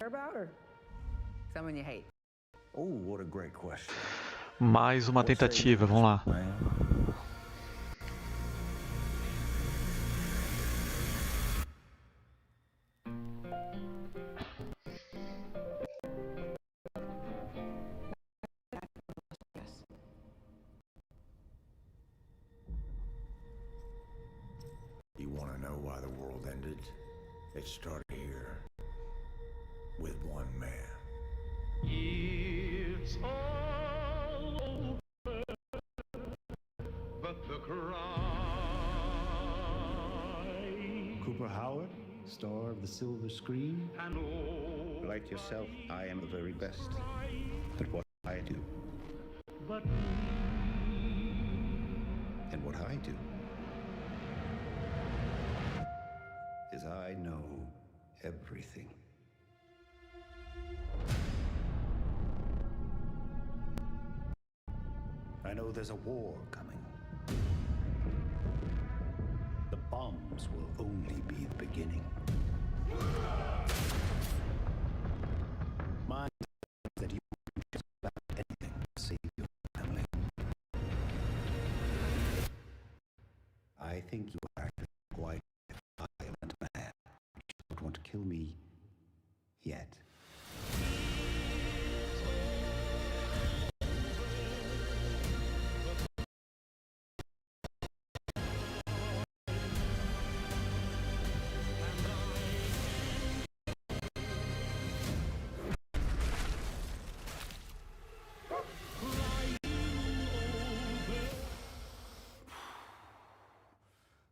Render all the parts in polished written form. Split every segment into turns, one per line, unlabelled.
about or someone you hate?
Oh, what a great question.
Mais uma tentativa, vamos lá.
You want to know why the world ended? It started here with one man.
It's all over, but the cry.
Cooper Howard, star of the silver screen.
And all
Like yourself, I am the very best at what I do.
but
And what I do is I know everything. I know there's a war coming. The bombs will only be the beginning. My that you can just about anything to save your family. I think you are actually quite a violent man. You don't want to kill me yet.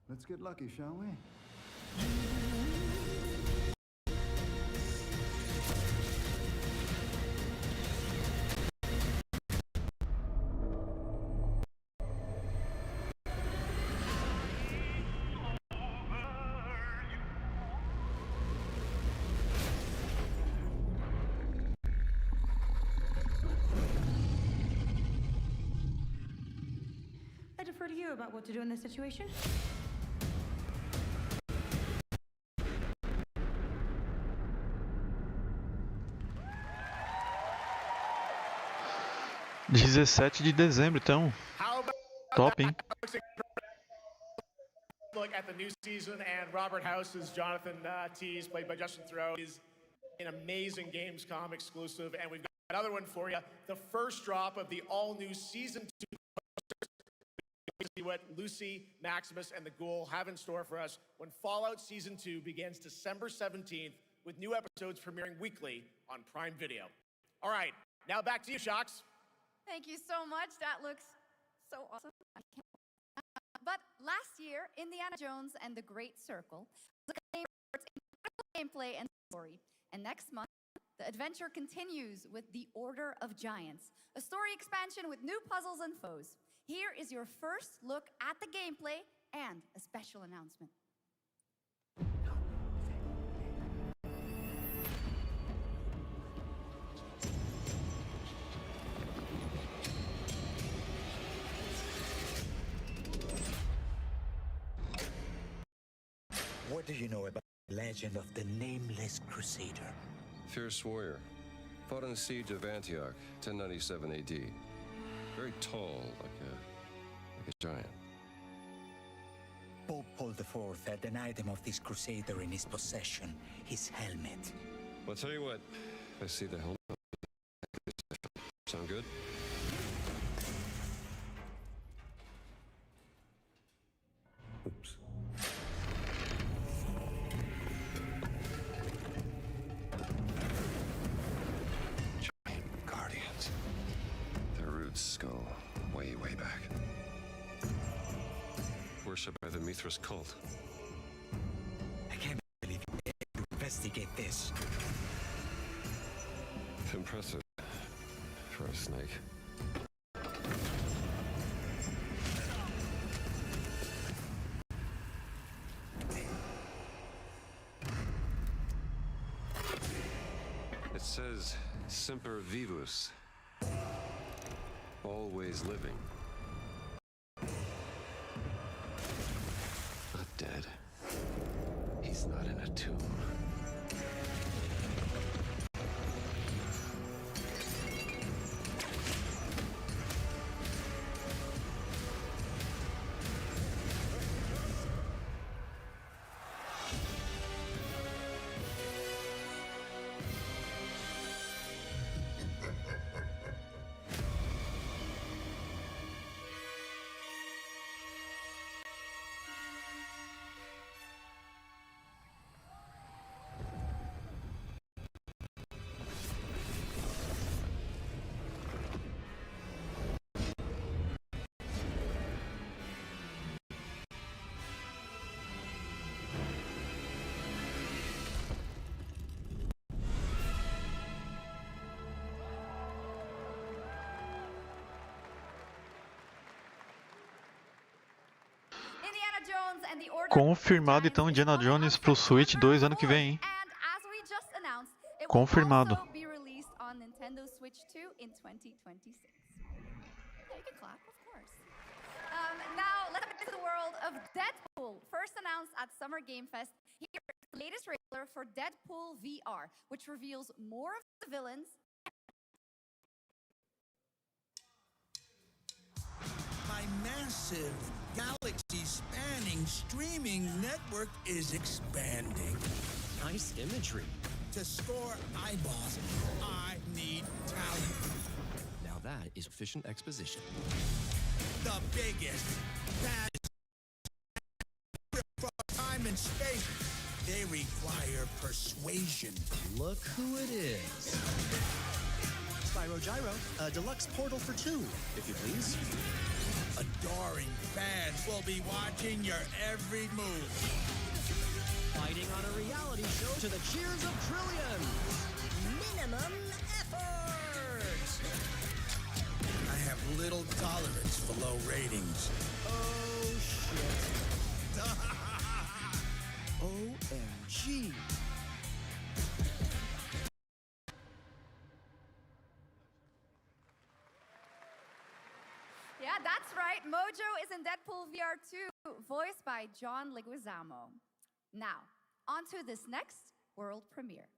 Let's get lucky, shall we?
I defer to you about what to do in this situation.
Dia 17 de dezembro, então. Top, hein?
Look at the new season, and Robert House's Jonathan Tease, played by Justin Theroux, is an amazing Gamescom exclusive, and we've got another one for you. The first drop of the all-new Season 2 to see what Lucy, Maximus, and the Ghoul have in store for us when Fallout Season 2 begins December 17th, with new episodes premiering weekly on Prime Video. All right, now back to you, Shocks.
Thank you so much. That looks so awesome. I can't. But last year, Indiana Jones and the Great Circle was a game for its incredible gameplay and story. And next month, the adventure continues with The Order of Giants, a story expansion with new puzzles and foes. Here is your first look at the gameplay and a special announcement.
What do you know about the legend of the Nameless Crusader?
Fierce warrior. Fought in the siege of Antioch, 1097 AD. Very tall, like a giant.
Pope Paul IV had an item of this crusader in his possession, his helmet.
Well, I'll tell you what, I see the helmet. Sound good?
Oops.
Giant guardians. Their roots go way, way back. Worshipped by the Mithras cult.
I can't believe you dared to investigate this.
Impressive for a snake. It says Semper Vivus, always living. Not dead. He's not in a tomb.
Jones and the Order
Confirmado então Indiana Jones pro Switch 2 ano que vem, hein?
And as we just announced, it
Confirmado.
will also be released on Nintendo Switch 2 in 2026. Yeah, you can clap, of course. Now, let's get into the world of Deadpool. First announced at Summer Game Fest, here is the latest trailer for Deadpool VR, which reveals more of the villains.
My massive, galaxy-spanning streaming network is expanding.
Nice imagery.
To score eyeballs, I need talent.
Now that is efficient exposition.
The biggest, baddest, from time and space. They require persuasion.
Look who it is. Spyro Gyro, a deluxe portal for 2, if you please.
Adoring fans will be watching your every move.
Fighting on a reality show to the cheers of trillions. Minimum effort.
I have little tolerance for low ratings.
Oh, shit. OMG.
Yeah, that's right. Mojo is in Deadpool VR 2, voiced by John Leguizamo. Now, on to this next world premiere.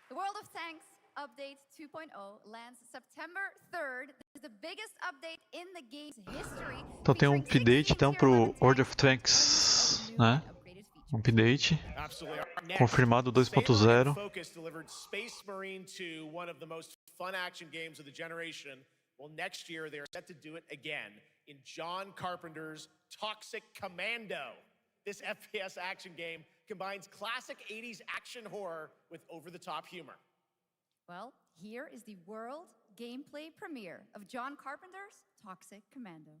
The World of Tanks Update 2.0 lands September 3rd. This is the biggest update in the game's history.
Então tem um update então pro World of Tanks, né? Um update confirmado 2.0.
Focus delivered Space Marine 2, one of the most fun action games of the generation. Well, next year they are set to do it again in John Carpenter's Toxic Commando. This FPS action game combines classic 80s action horror with over-the-top humor.
Well, here is the world gameplay premiere of John Carpenter's Toxic Commando.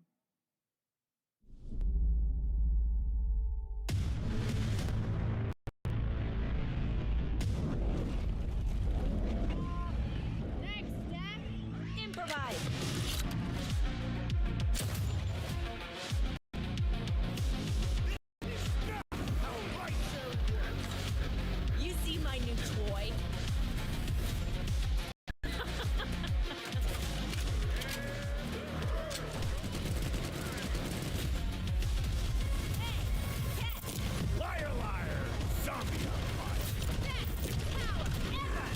Next step, improvise. You see my new toy?
Liar, liar! Zombie on fire!
Best power ever!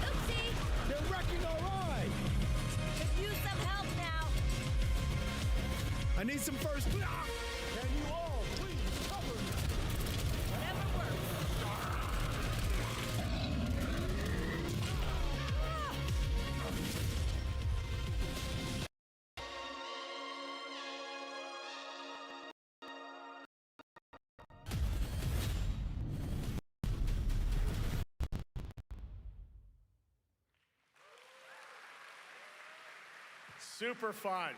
Oopsie!
They're wrecking our ride!
Could use some help now.
I need some first. Can you all please cover me?
Whatever works.
Super fun.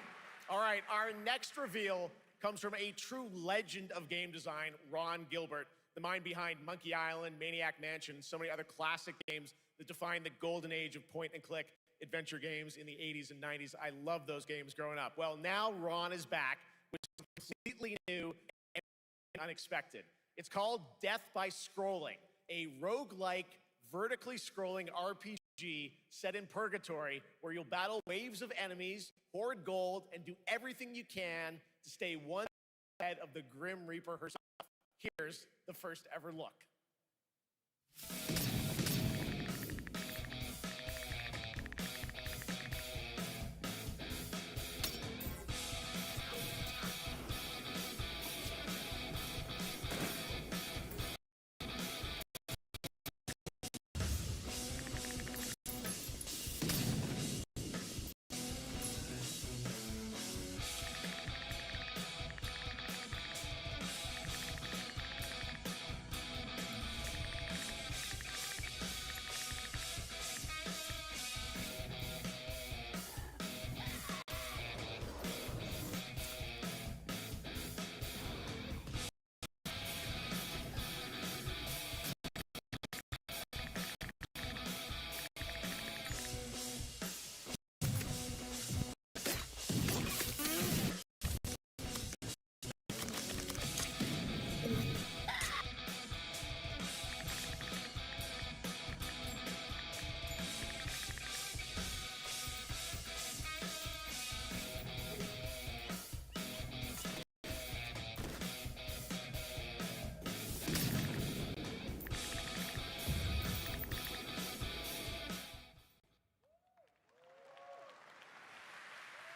All right, our next reveal comes from a true legend of game design, Ron Gilbert, the mind behind Monkey Island, Maniac Mansion, and so many other classic games that defined the golden age of point-and-click adventure games in the 80s and 90s. I loved those games growing up. Well, now Ron is back with something completely new and unexpected. It's called Death by Scrolling, a roguelike, vertically scrolling RPG set in purgatory where you'll battle waves of enemies, hoard gold, and do everything you can to stay one ahead of the Grim Reaper herself. Here's the first ever look.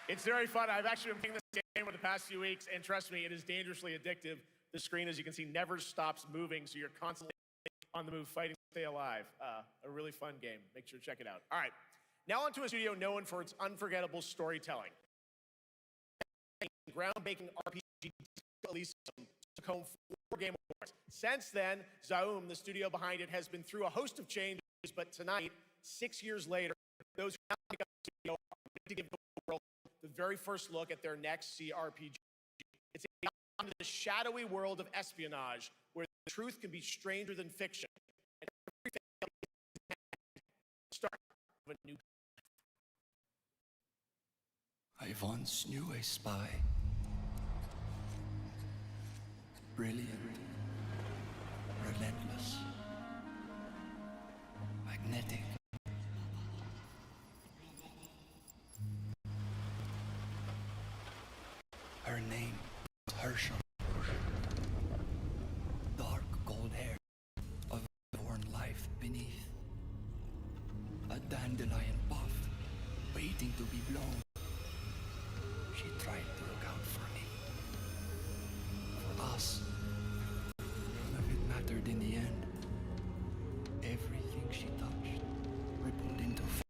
It's very fun. I've actually been playing this game over the past few weeks, and trust me, it is dangerously addictive. The screen, as you can see, never stops moving, so you're constantly on the move fighting to stay alive. A really fun game. Make sure to check it out. All right, now onto a studio known for its unforgettable storytelling. Groundbreaking RPG Elysium took home 4 Game Awards. Since then, Zaum, the studio behind it, has been through a host of changes, but tonight, 6 years later, those who now make up the studio are ready to give the world the very first look at their next CRPG. It's into the shadowy world of espionage, where the truth can be stranger than fiction, and everything is the start of a new.
I once knew a spy. Brilliant, relentless, magnetic. Her name was Herschel. Dark gold hair, a worn life beneath. A dandelion puff, waiting to be blown. She tried to look out for me. For us. But it mattered in the end. Everything she touched rippled into failure.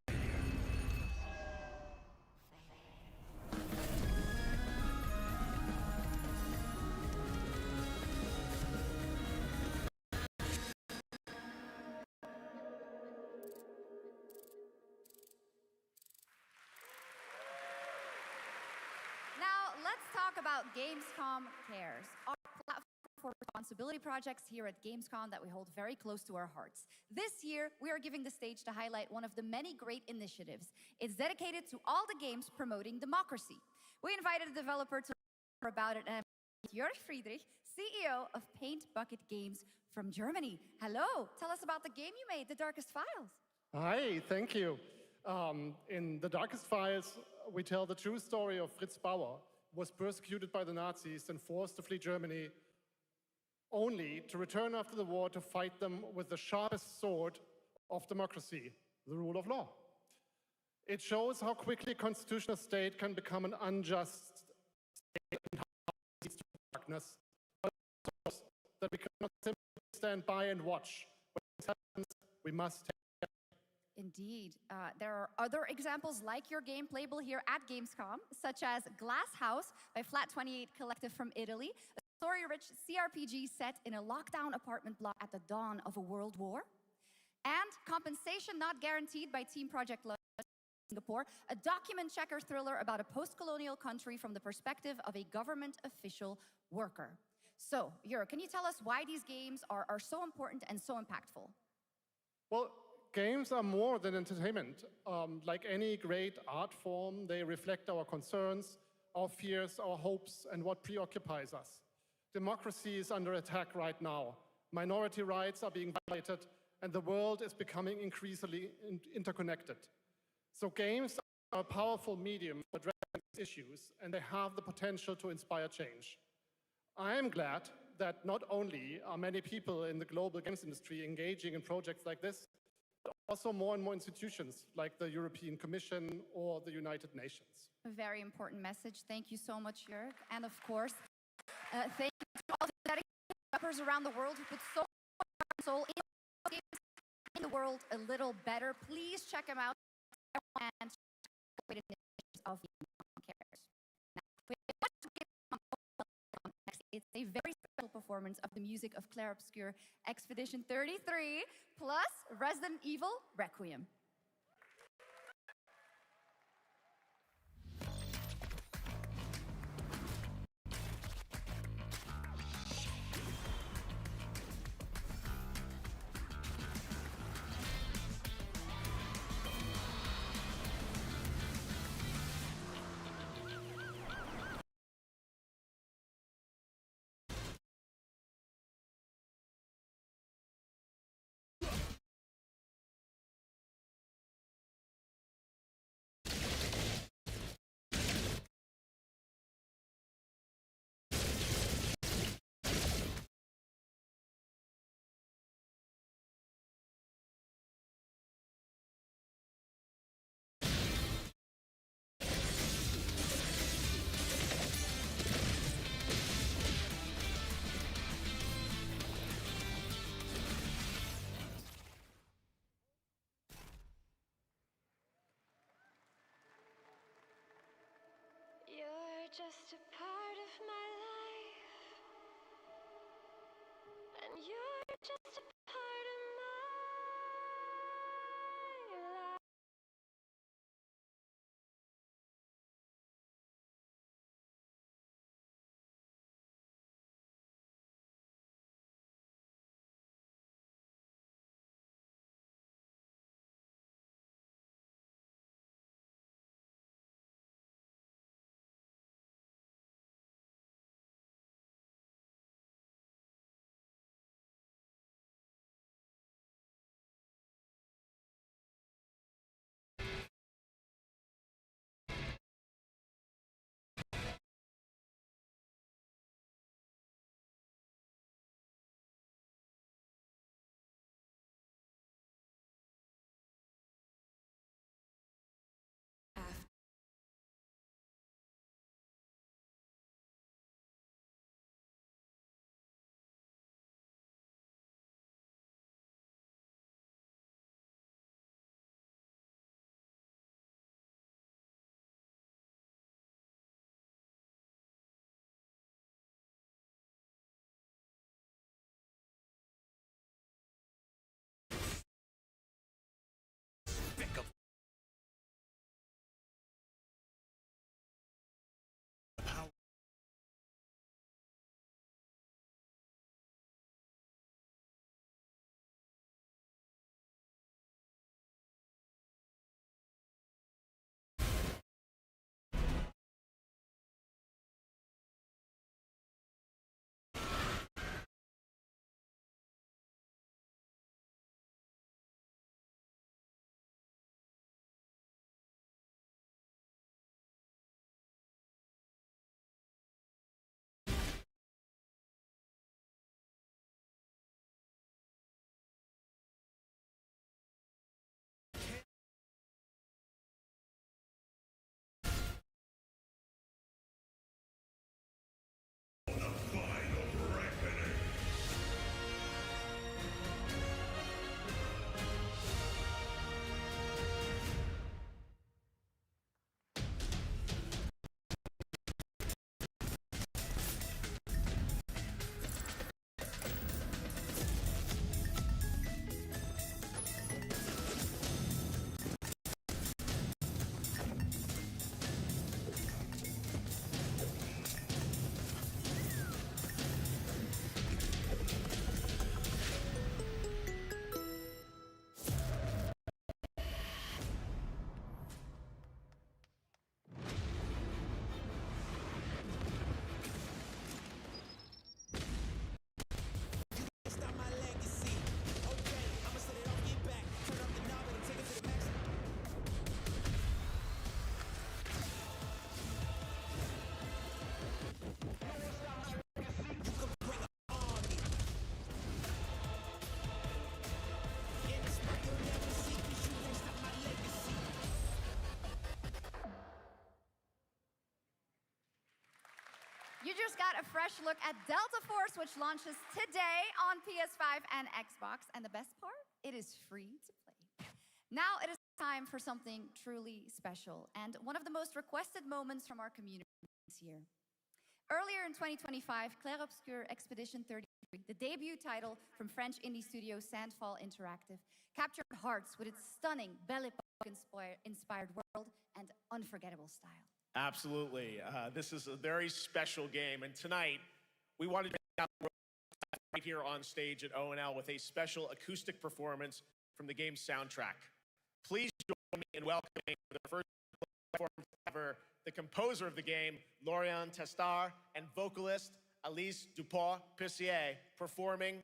Now, let's talk about Gamescom Cares, our platform for responsibility projects here at Gamescom that we hold very close to our hearts. This year, we are giving the stage to highlight one of the many great initiatives. It's dedicated to all the games promoting democracy. We invited a developer to talk about it, and Jörg Friedrich, CEO of Paint Bucket Games from Germany. Hello, tell us about the game you made, The Darkest Files.
Hi, thank you. In The Darkest Files, we tell the true story of Fritz Bauer, who was persecuted by the Nazis and forced to flee Germany, only to return after the war to fight them with the sharpest sword of democracy, the rule of law. It shows how quickly a constitutional state can become an unjust state and how it leads to darkness, but also that we cannot simply stand by and watch. When this happens, we must take.
Indeed. There are other examples like your game playable here at Gamescom, such as Glass House by Flat 28 Collective from Italy, a story-rich CRPG set in a lockdown apartment block at the dawn of a world war, and Compensation Not Guaranteed by Team Project Lotus, Singapore, a document checker thriller about a post-colonial country from the perspective of a government official worker. So, Jörg, can you tell us why these games are so important and so impactful?
Well, games are more than entertainment. Like any great art form, they reflect our concerns, our fears, our hopes, and what preoccupies us. Democracy is under attack right now. Minority rights are being violated, and the world is becoming increasingly interconnected. So games are a powerful medium for addressing these issues, and they have the potential to inspire change. I am glad that not only are many people in the global games industry engaging in projects like this, but also more and more institutions like the European Commission or the United Nations.
A very important message. Thank you so much, Jörg. And of course, thank you to all the dedicated developers around the world who put so much heart and soul in games, making the world a little better. Please check them out and great initiatives of cares. It's a very special performance of the music of Clair Obscur Expedition 33 plus Resident Evil Requiem.
You're just a part of my life, and you're just a
You just got a fresh look at Delta Force, which launches today on PS5 and Xbox. And the best part, it is free to play. Now it is time for something truly special and one of the most requested moments from our community this year. Earlier in 2025, Clair Obscur Expedition 33, the debut title from French indie studio Sandfall Interactive, captured hearts with its stunning Belle Époque-inspired world and unforgettable style.
Absolutely. This is a very special game, and tonight we wanted to make out right here on stage at O&L with a special acoustic performance from the game's soundtrack. Please join me in welcoming for the first performance ever the composer of the game, Laurent Testard, and vocalist Alice Dupont-Pissier performing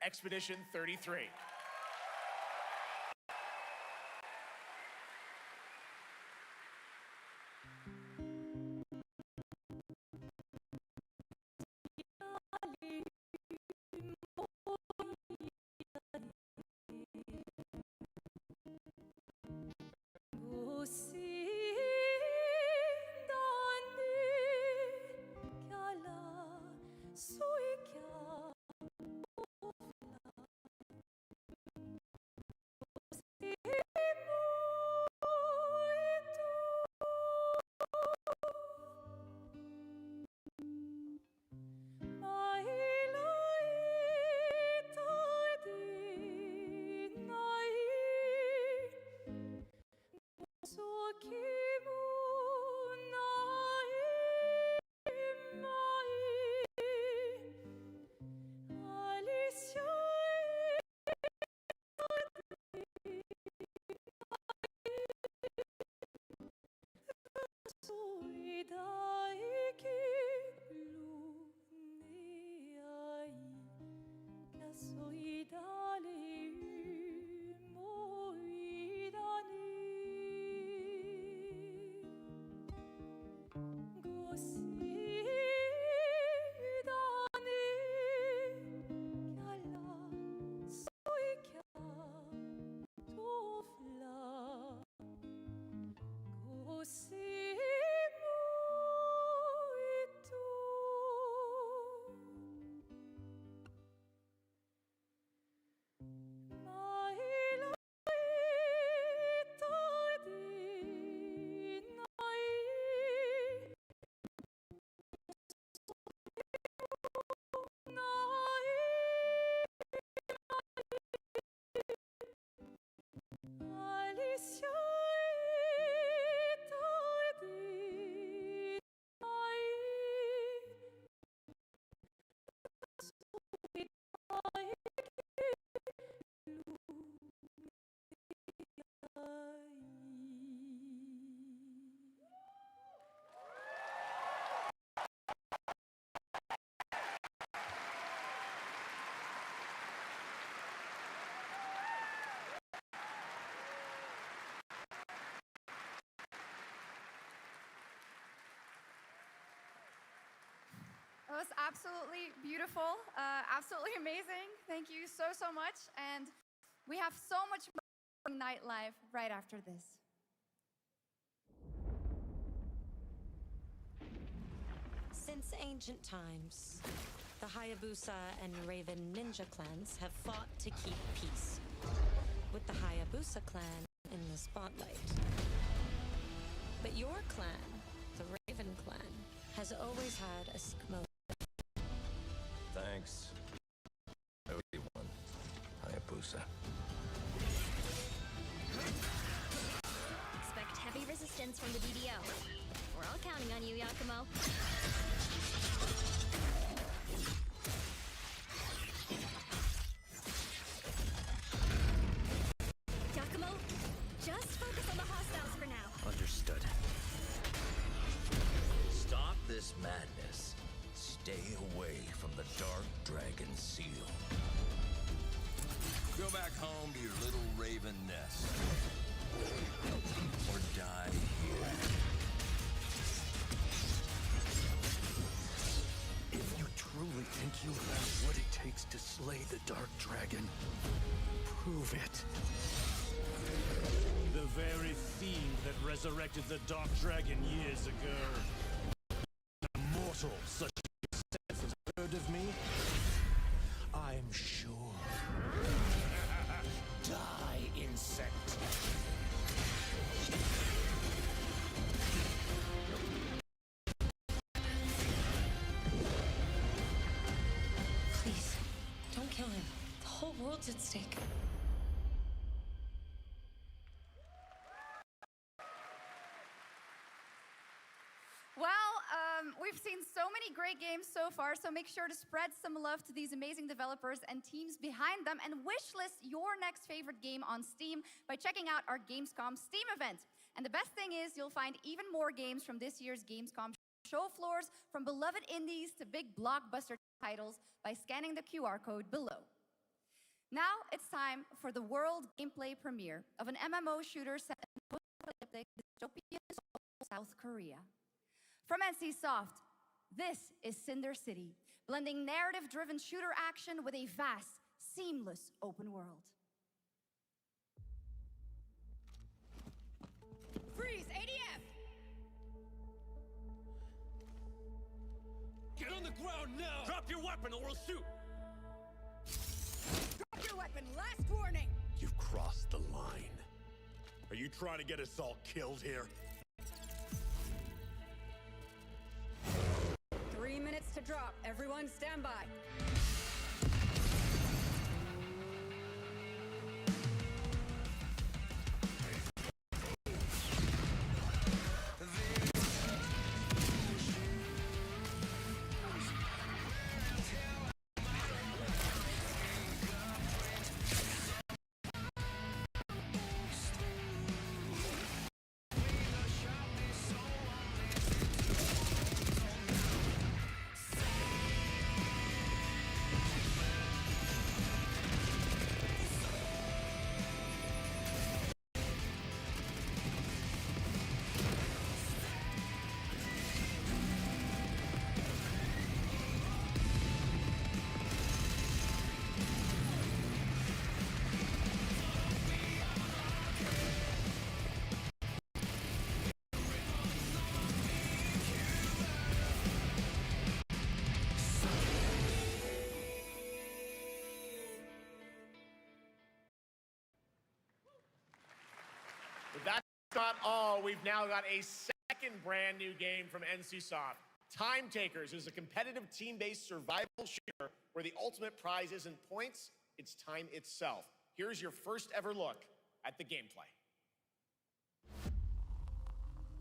Expedition 33.
It was absolutely beautiful, absolutely amazing. Thank you so, so much. And we have so much more nightlife right after this.
Since ancient times, the Hayabusa and Raven ninja clans have fought to keep peace, with the Hayabusa clan in the spotlight. But your clan, the Raven clan, has always had a motive.
Thanks, everyone. Hayabusa.
Expect heavy resistance from the DDO. We're all counting on you, Yakumo. Yakumo, just focus on the hostiles for now.
Understood. Stop this madness. Stay away from the Dark Dragon Seal. Go back home to your little raven nest. Or die here.
If you truly think you have what it takes to slay the Dark Dragon, prove it.
The very fiend that resurrected the Dark Dragon years ago.
whole world's at stake.
Well, we've seen so many great games so far, so make sure to spread some love to these amazing developers and teams behind them, and wishlist your next favorite game on Steam by checking out our Gamescom Steam event. And the best thing is you'll find even more games from this year's Gamescom show floors, from beloved indies to big blockbuster titles, by scanning the QR code below. Now it's time for the world gameplay premiere of an MMO shooter set in post-apocalyptic dystopian South Korea. From NCSoft, this is Cinder City, blending narrative-driven shooter action with a vast, seamless open world.
Freeze! ADF!
Get on the ground now! Drop your weapon or we'll shoot!
Drop your weapon! Last warning!
You've crossed the line. Are you trying to get us all killed here?
3 minutes to drop. Everyone stand by.
But that's not all. We've now got a second brand new game from NCSoft. Time Takers is a competitive team-based survival shooter where the ultimate prize isn't points, it's time itself. Here's your first ever look at the gameplay.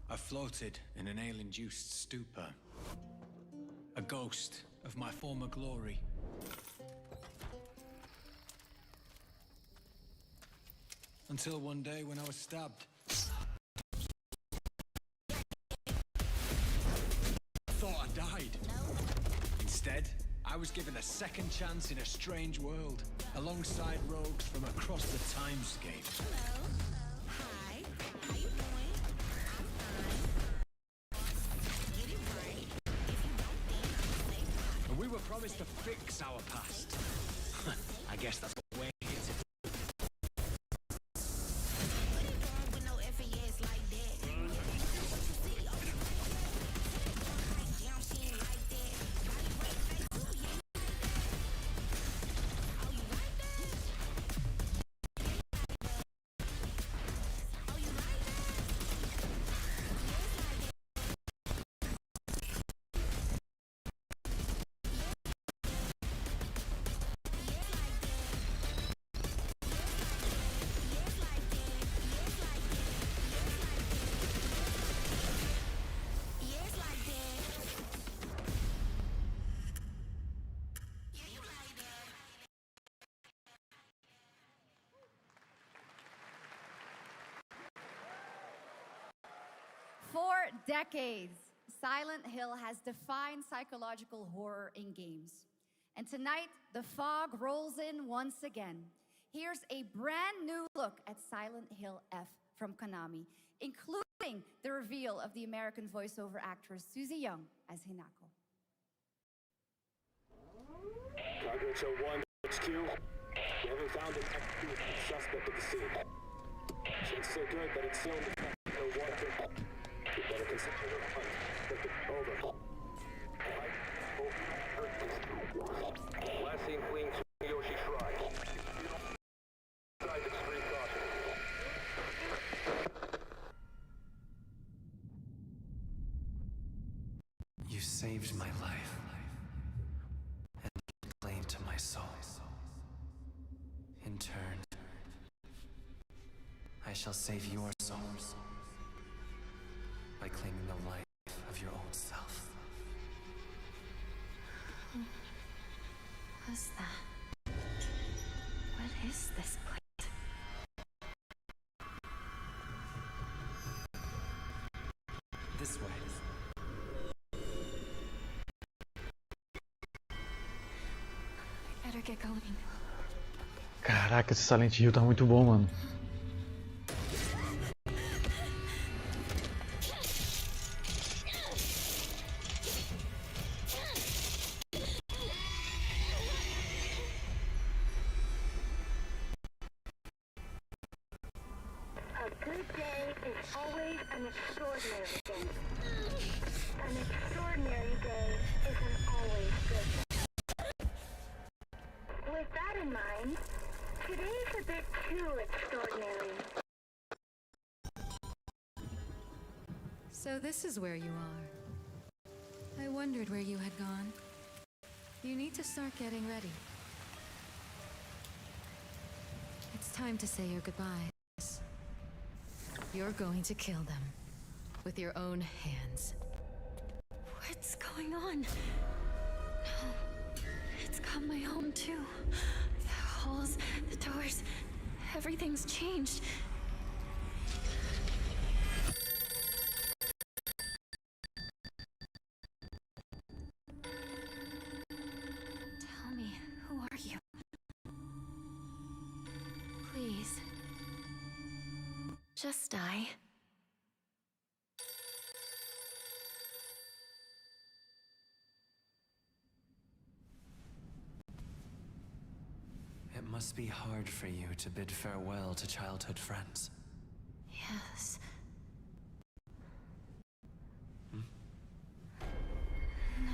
I floated in an ale-induced stupor, a ghost of my former glory. Until one day when I was stabbed. I thought I died. Instead, I was given a second chance in a strange world, alongside rogues from across the timescape.
Hello. Hi. How you doing? I'm fine. Get it right. If you don't, then I'll say bye.
And we were promised to fix our past. I guess that's the way it is.
What you doing with no FAS like that? See, damn, she ain't like that. Body right face, ooh, yeah. Oh, you like that? Oh, you like yes, like that. Yeah, you like that.
For decades, Silent Hill has defined psychological horror in games. And tonight, the fog rolls in once again. Here's a brand new look at Silent Hill F from Konami, including the reveal of the American voiceover actress Susie Young as Hinako.
Target 1 HQ. We haven't found an active suspect at the scene. Chances are good that it's still in the water. We better consider the hunt. Over. Last seen fleeing to Yoshi Shrine. Side extreme caution.
You saved my life and claim to my soul. In turn, I shall save your souls by claiming the life of your old self.
Who was that? What is this place?
This way.
I better get going.
Caraca, esse Silent Hill tá muito bom, mano.
A good day is always an extraordinary day. An extraordinary day isn't always good. With that in mind, today's a bit too extraordinary.
So this is where you are. I wondered where you had gone. You need to start getting ready. It's time to say your goodbyes. You're going to kill them with your own hands.
What's going on? No. It's got my home too. The halls, the doors, everything's changed. Tell me, who are you? Please. Just die.
It must be hard for you to bid farewell to childhood friends.
Yes.
Hmm?
No.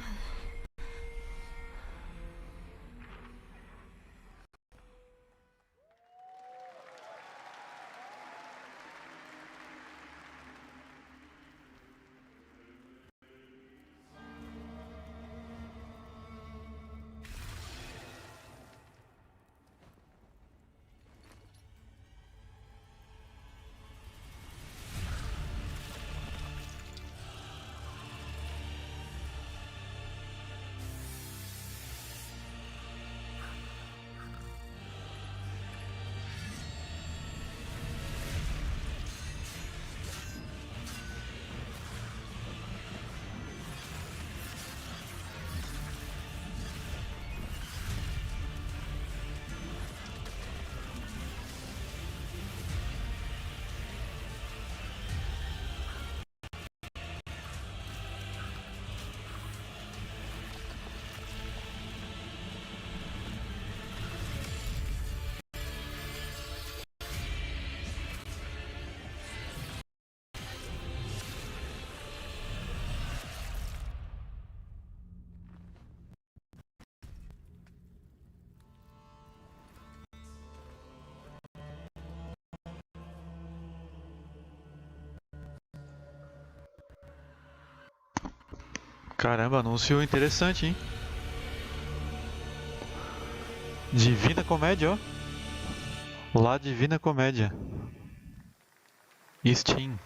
Caramba, anúncio interessante, hein? Divina Comédia, ó. Lá Divina Comédia. Steam.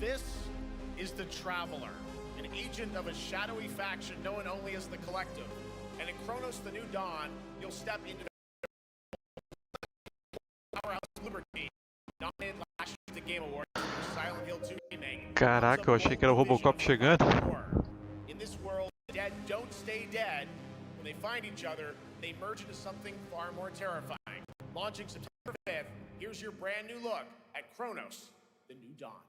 This is the Traveler, an agent of a shadowy faction known only as the Collective. And in Chronos the New Dawn, you'll step into the Powerhouse Liberty, nominated last year at the Game Awards for Silent Hill 2 remake.
Caraca, eu achei que era o Robocop chegando.
In this world, the dead don't stay dead. When they find each other, they merge into something far more terrifying. Launching September 5th, here's your brand new look at Chronos, the New Dawn.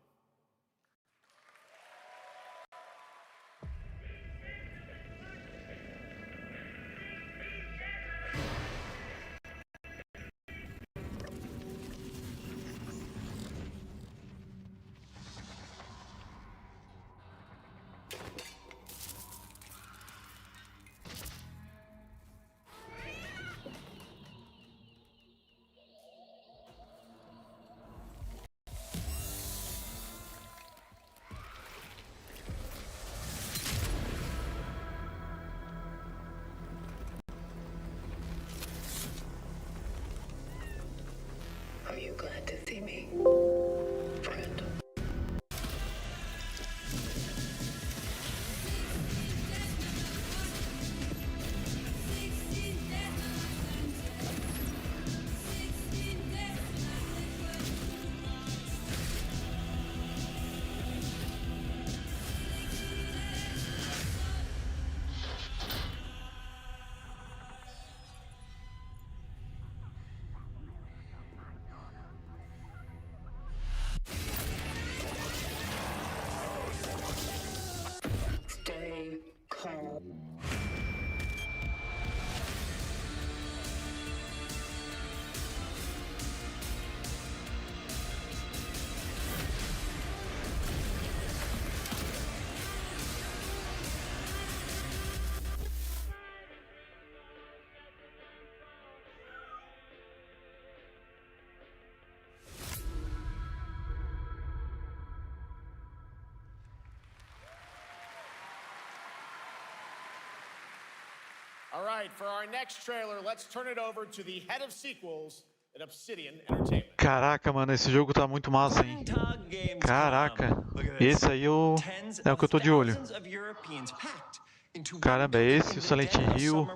All right, for our next trailer, let's turn it over to the head of sequels at Obsidian Entertainment.
Caraca, mano, esse jogo tá muito massa, hein? Caraca, esse aí é o que eu tô de olho. Caramba, é esse, o Silent Hill,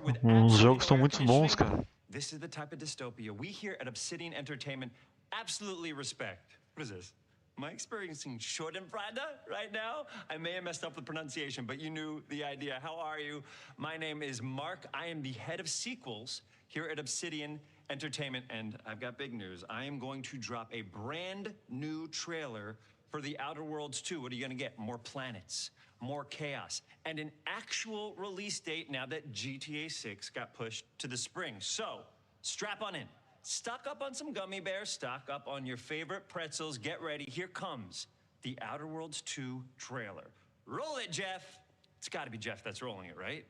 os jogos estão muito bons, cara.
This is the type of dystopia we here at Obsidian Entertainment absolutely respect. What is this? Am I experiencing Schadenfreude right now? I may have messed up the pronunciation, but you knew the idea. How are you? My name is Mark. I am the head of sequels here at Obsidian Entertainment, and I've got big news. I am going to drop a brand new trailer for The Outer Worlds 2. What are you gonna get? More planets, more chaos, and an actual release date now that GTA 6 got pushed to the spring. So, strap on in. Stock up on some gummy bears, stock up on your favorite pretzels. Get ready. Here comes The Outer Worlds 2 trailer. Roll it, Jeff. It's gotta be Jeff that's rolling it, right?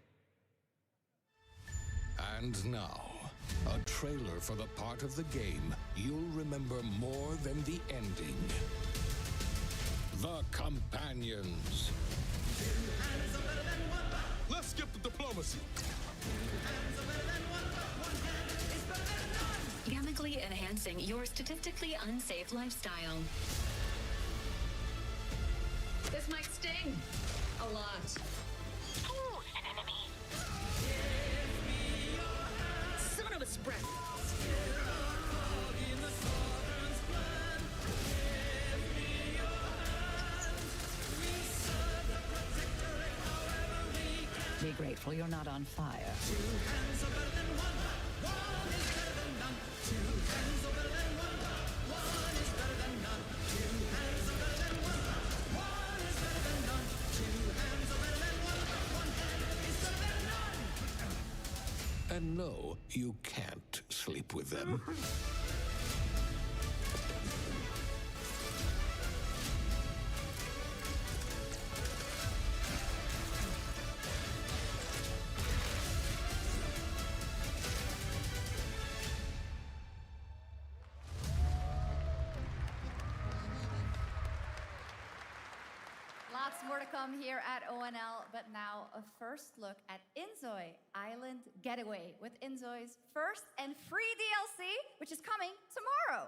And now, a trailer for the part of the game you'll remember more than the ending. The Companions.
Let's skip the diplomacy.
Chemically enhancing your statistically unsafe lifestyle. This might sting a lot.
Ooh, an enemy.
Son of a spread.
Be grateful you're not on fire.
And no, you can't sleep with them.
Lots more to come here at ONL, but now a first look at Inzoi Island Getaway with Inzoi's first and free DLC, which is coming tomorrow.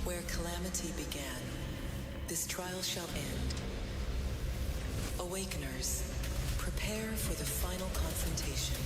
Where calamity began, this trial shall end. Awakeners, prepare for the final confrontation.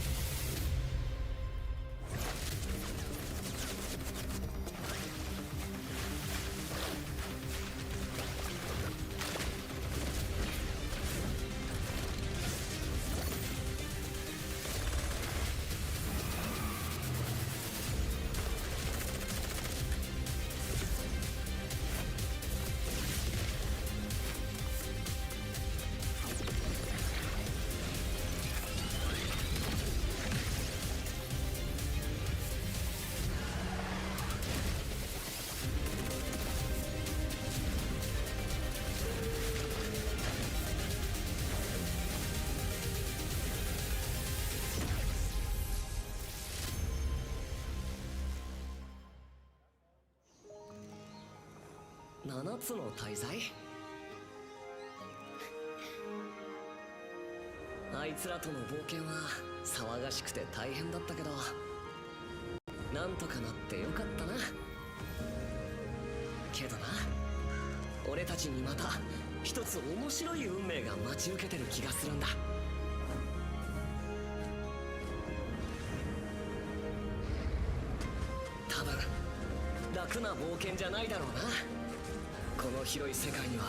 I いつらとの冒険は騒がしくて大変だったけど、なんとかなってよかったな。けどな、俺たちにまた一つ面白い運命が待ち受けてる気がするんだ。多分楽な冒険じゃないだろうな。この広い世界には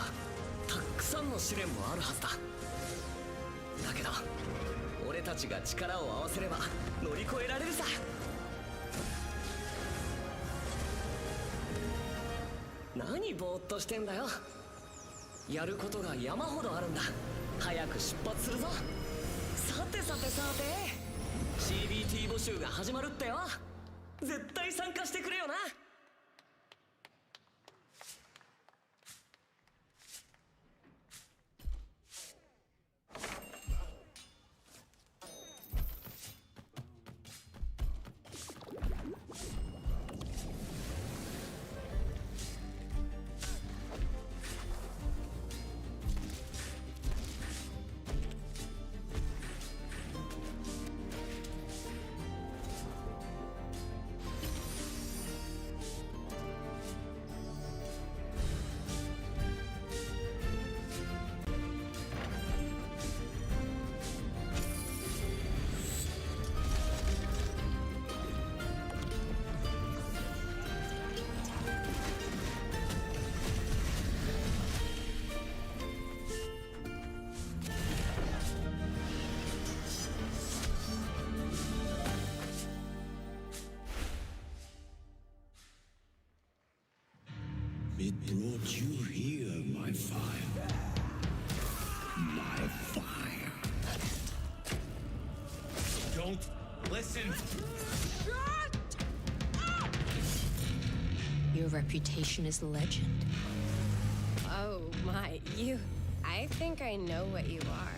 たくさんの試練もあるはずだ。だけど俺たちが力を合わせれば乗り越えられるさ。何ぼーっとしてんだよ。やることが山ほどあるんだ。早く出発するぞ。さてさてさて CBT 募集が始まるってよ。絶対参加してくれよな。
It brought you here, my fire. My fire.
Don't listen.
Your reputation is legend.
Oh my, you... I think I know what you are.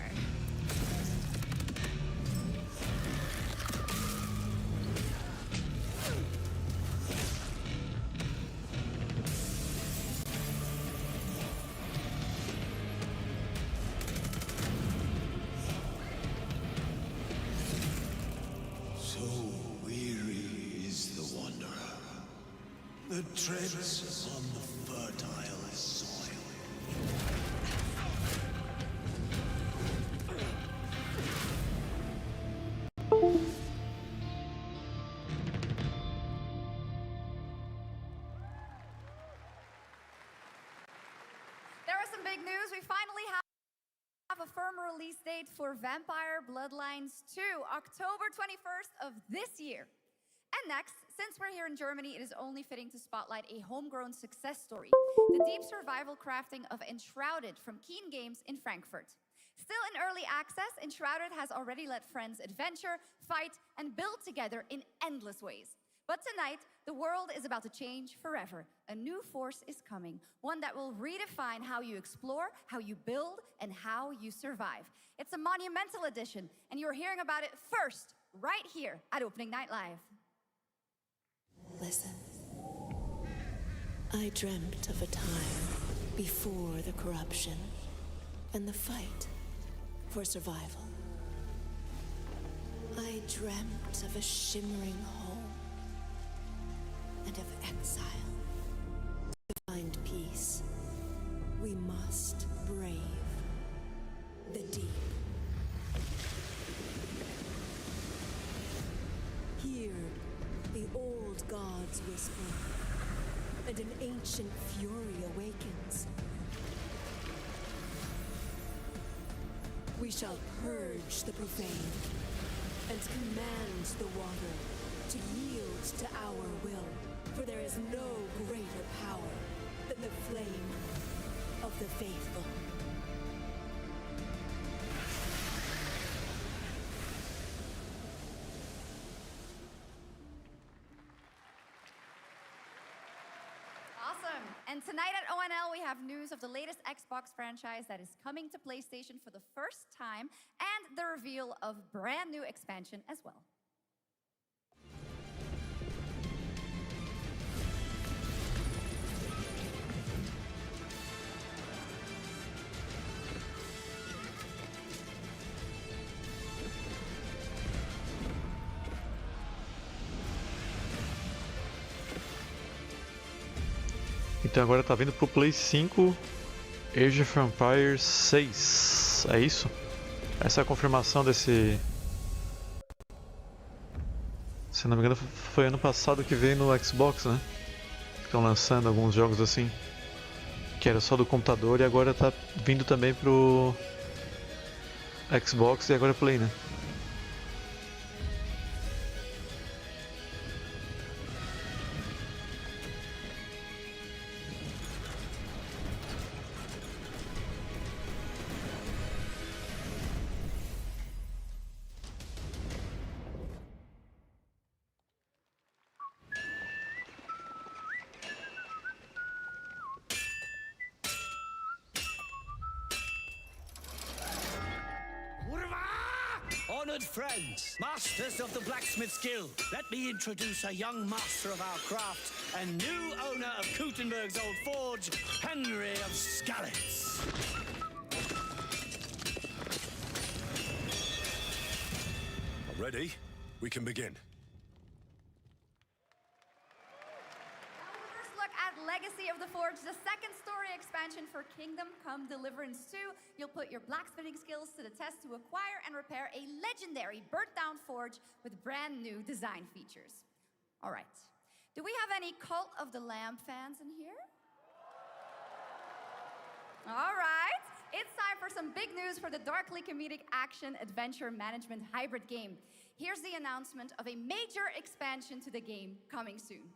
So weary is the wanderer that treads on the fertile soil.
There are some big news. We finally have a firm release date for Vampire Bloodlines 2, October 21st of this year. And next, since we're here in Germany, it is only fitting to spotlight a homegrown success story, the deep survival crafting of Enshrouded from Keen Games in Frankfurt. Still in early access, Enshrouded has already let friends adventure, fight, and build together in endless ways. But tonight, the world is about to change forever. A new force is coming, one that will redefine how you explore, how you build, and how you survive. It's a monumental edition, and you're hearing about it first, right here at Opening Night Live.
Listen. I dreamt of a time before the corruption and the fight for survival. I dreamt of a shimmering home and of exile. To find peace, we must brave the deep. Hear the old gods whisper, and an ancient fury awakens. We shall purge the profane and command the water to yield to our will, for there is no greater power than the flame of the faithful.
Awesome. And tonight at ONL, we have news of the latest Xbox franchise that is coming to PlayStation for the first time, and the reveal of brand new expansion as well.
Então agora tá vindo pro Play 5 Age of Empires 6. É isso? Essa é a confirmação desse... Se não me engano foi ano passado que veio no Xbox, né? Estão lançando alguns jogos assim. Que era só do computador e agora tá vindo também pro Xbox e agora Play, né?
Honored friends, masters of the blacksmith's guild, let me introduce a young master of our craft and new owner of Kutenberg's old forge, Henry of Skalitz.
Ready? We can begin.
Legacy of the Forge, the second story expansion for Kingdom Come Deliverance 2. You'll put your blacksmithing skills to the test to acquire and repair a legendary burnt-down forge with brand new design features. All right. Do we have any Cult of the Lamb fans in here? All right. It's time for some big news for the darkly comedic action adventure management hybrid game. Here's the announcement of a major expansion to the game coming soon.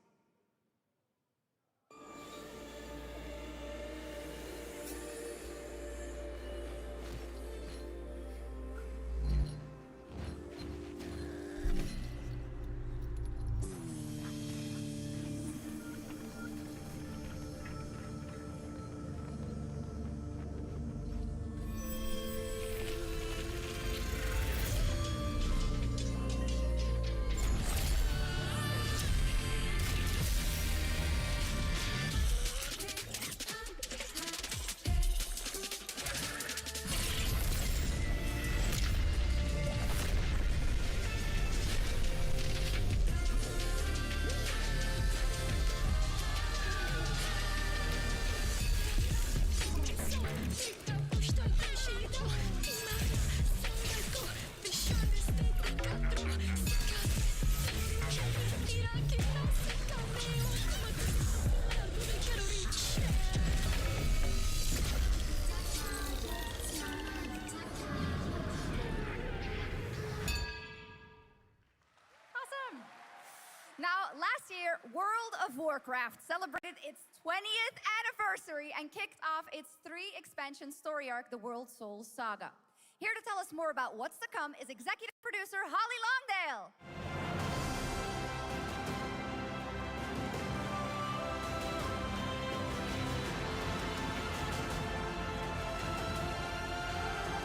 Now, last year, World of Warcraft celebrated its 20th anniversary and kicked off its 3 expansion story arc, the World Souls Saga. Here to tell us more about what's to come is executive producer Holly Longdale.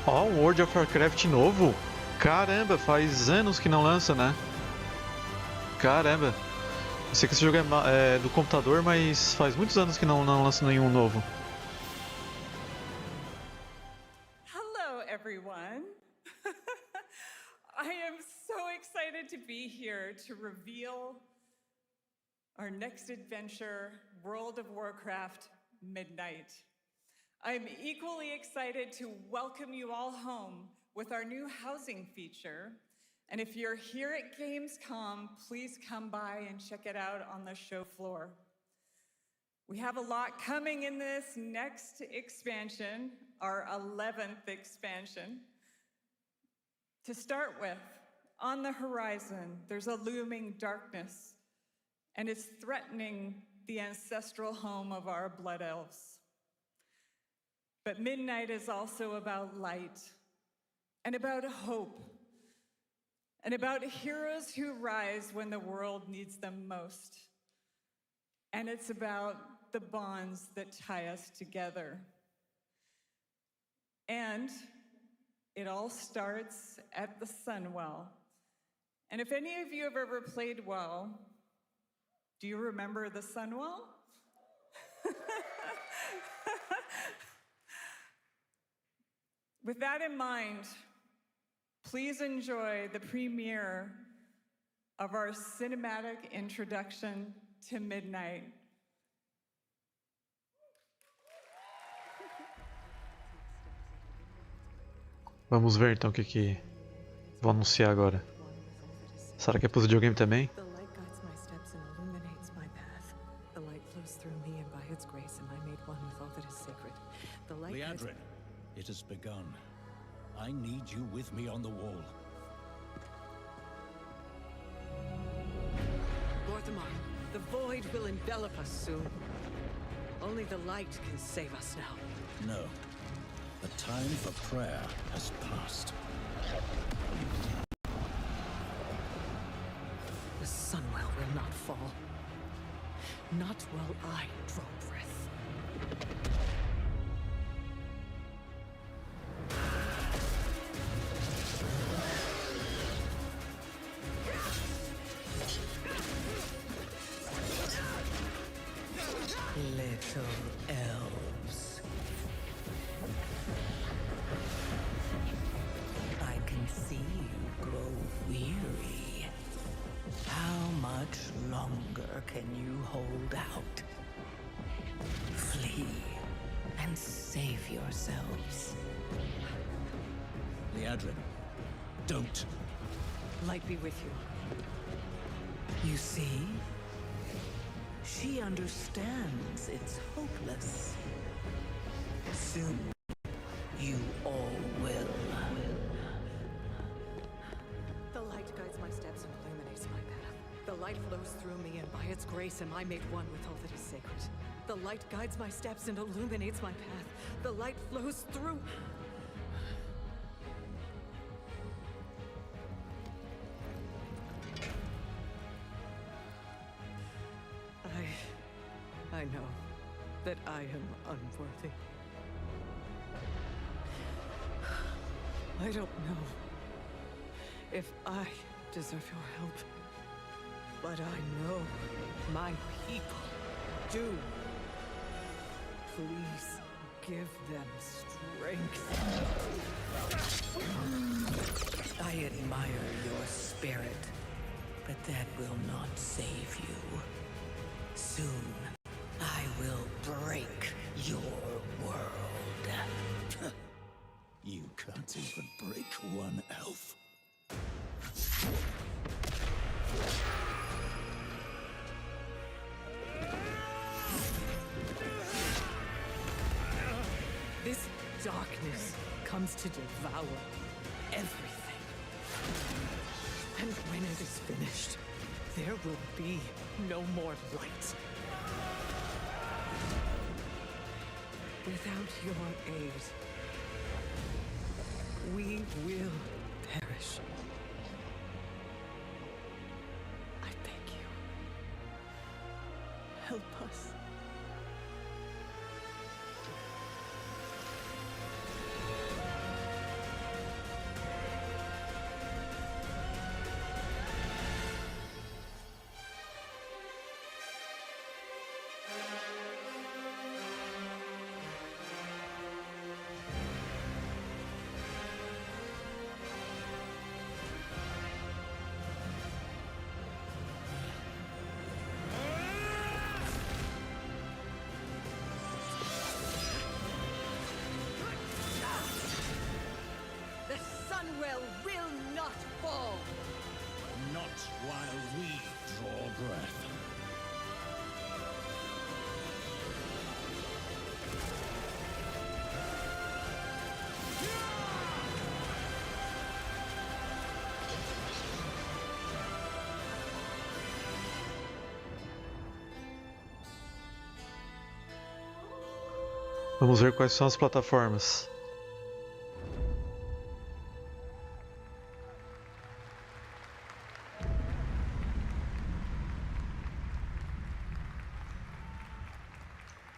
Ó, o World of Warcraft novo? Caramba, faz anos que não lança, né? Caramba. Eu sei que esse jogo é do computador, mas faz muitos anos que não lança nenhum novo.
Hello, everyone. I am so excited to be here to reveal our next adventure, World of Warcraft Midnight. I'm equally excited to welcome you all home with our new housing feature. And if you're here at Gamescom, please come by and check it out on the show floor. We have a lot coming in this next expansion, our 11th expansion. To start with, on the horizon, there's a looming darkness, and it's threatening the ancestral home of our blood elves. But Midnight is also about light, and about hope, and about heroes who rise when the world needs them most. And it's about the bonds that tie us together. And it all starts at the Sunwell. And if any of you have ever played WoW, do you remember the Sunwell? With that in mind, please enjoy the premiere of our cinematic introduction to Midnight.
Vamos ver então o que vou anunciar agora. Será que é pro videogame também?
The light guides my steps and illuminates my path. The light flows through me, and by its grace am I made one with all that is sacred. The light guides...
Liadrin, it has begun. I need you with me on the wall.
Lorthamar, the void will envelop us soon. Only the light can save us now.
No. The time for prayer has passed.
The Sunwell will not fall. Not while I draw breath. Little elves. I can see you grow weary. How much longer can you hold out? Flee and save yourselves.
Liadrin, don't.
Light be with you. You see? She understands it's hopeless. Soon, you all will. The light guides my steps and illuminates my path. The light flows through me, and by its grace am I made one with all that is sacred. The light guides my steps and illuminates my path. The light flows through... I know that I am unworthy. I don't know if I deserve your help, but I know my people do. Please give them strength. I admire your spirit, but that will not save you. Soon, I will break your world.
You can't even break one elf.
This darkness comes to devour everything. And when it is finished, there will be no more light. Without your aid, we will perish. I beg you, help us. The Sunwell will not fall!
Not while we draw breath.
Vamos ver quais são as plataformas.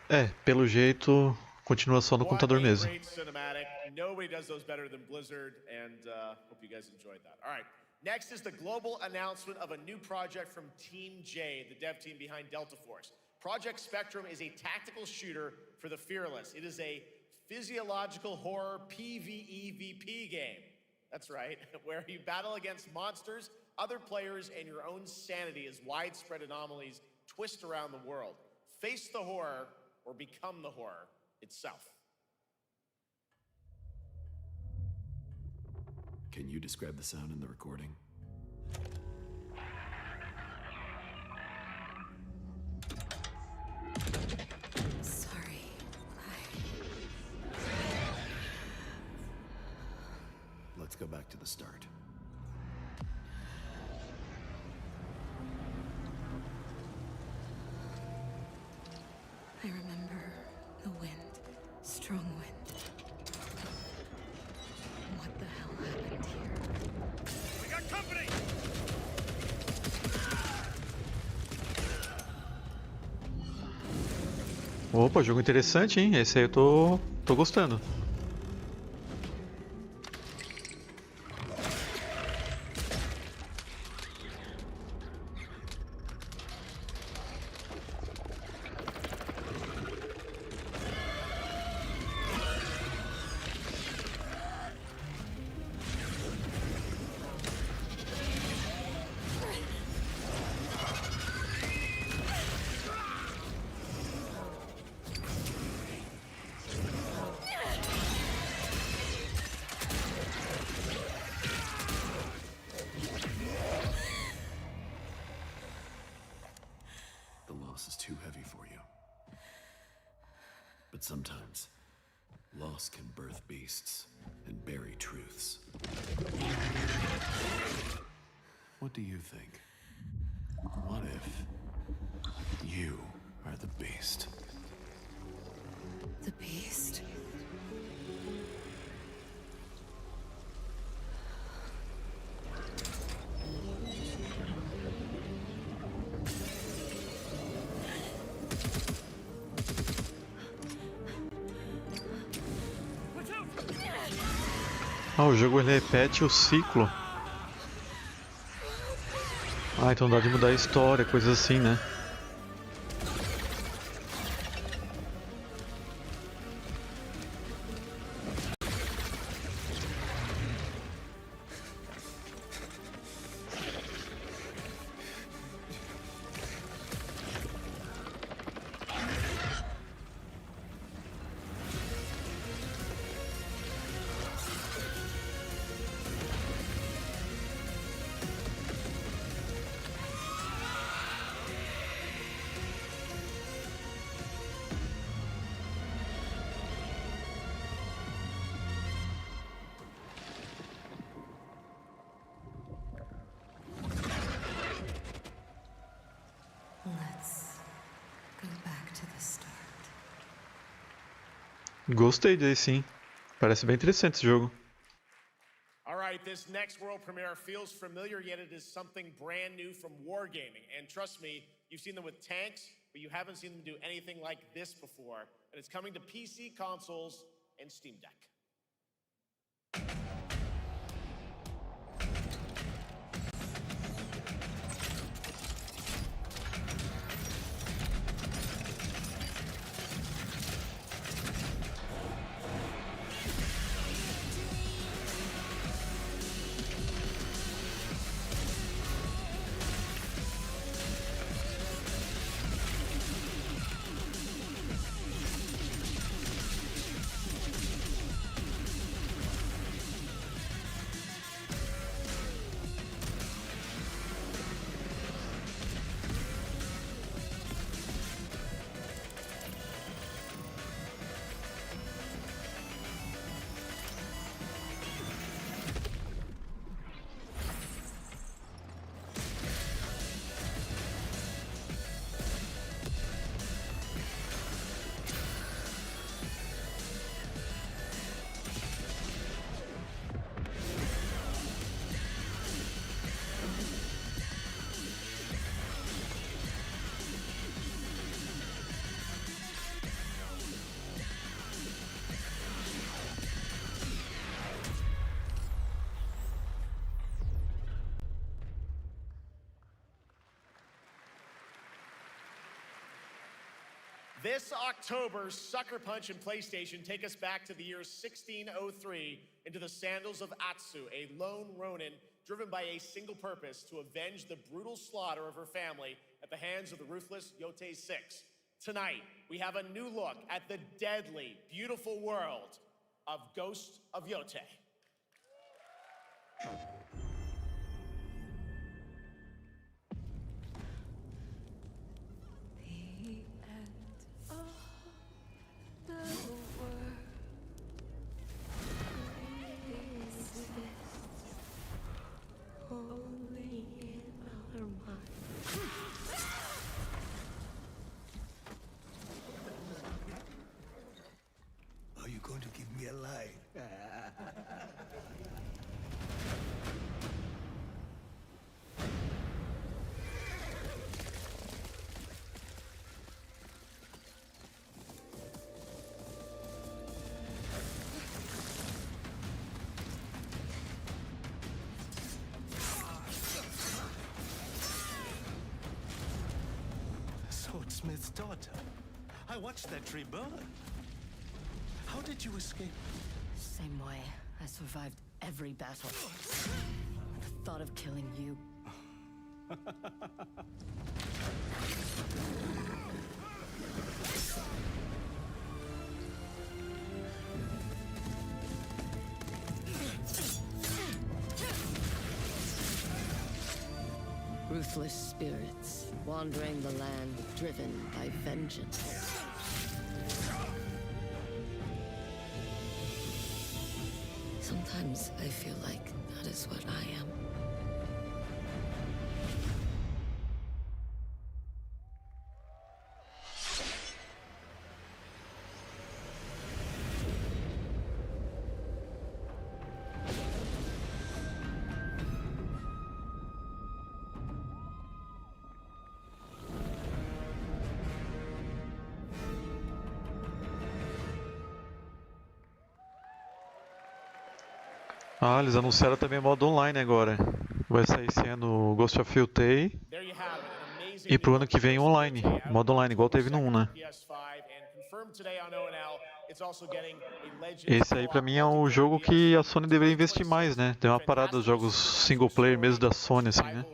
É, pelo jeito, continua só no computador mesmo.
Great cinematic. Nobody does those better than Blizzard, and hope you guys enjoyed that. All right, next is the global announcement of a new project from Team J, the dev team behind Delta Force. Project Spectrum is a tactical shooter for the fearless. It is a physiological horror PvEVP game. That's right, where you battle against monsters, other players, and your own sanity as widespread anomalies twist around the world. Face the horror or become the horror itself.
Can you describe the sound in the recording?
Sorry.
Let's go back to the start.
I remember the wind. Strong wind. What the hell happened here?
We got company!
Opa, jogo interessante, hein? Esse aí eu tô gostando.
The loss is too heavy for you. But sometimes, loss can birth beasts and bury truths. What do you think? What if you are the beast?
The beast?
Ah, o jogo ele repete o ciclo. Ah, então dá de mudar a história, coisas assim, né?
Let's go back to the start.
Gostei desse sim. Parece bem interessante esse jogo.
All right, this next world premiere feels familiar, yet it is something brand new from Wargaming. And trust me, you've seen them with tanks, but you haven't seen them do anything like this before. And it's coming to PC, consoles, and Steam Deck. This October, Sucker Punch and PlayStation take us back to the year 1603 into the sandals of Atsu, a lone ronin driven by a single purpose to avenge the brutal slaughter of her family at the hands of the ruthless Yotei Six. Tonight, we have a new look at the deadly, beautiful world of Ghost of Yotei.
Are you going to give me a line? Swordsmith's daughter. I watched that tree burn. How did you escape?
Same way. I survived every battle. The thought of killing you. Ruthless spirits, wandering the land, driven by vengeance. Sometimes I feel like that is what I am.
Ah, eles anunciaram também modo online agora. Vai sair esse ano o Ghost of Tsushima e pro ano que vem online, modo online, igual teve no 1, né? Esse aí pra mim é um jogo que a Sony deveria investir mais, né? Tem uma parada dos jogos single player mesmo da Sony, assim, né?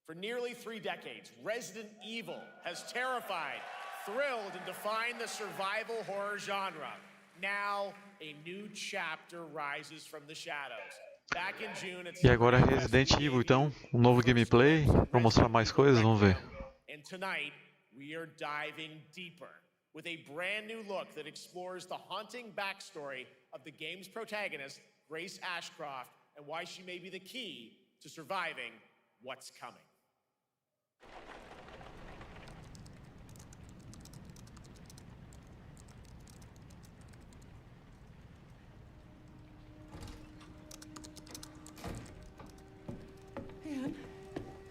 For nearly 3 decades, Resident Evil has terrified, thrilled, and defined the survival horror genre. Now, a new chapter rises from the shadows. Back in June,
E agora Resident Evil, então, um novo gameplay, vou mostrar mais coisas, vamos ver.
And tonight, we are diving deeper with a brand new look that explores the haunting backstory of the game's protagonist, Grace Ashcroft, and why she may be the key to surviving what's coming.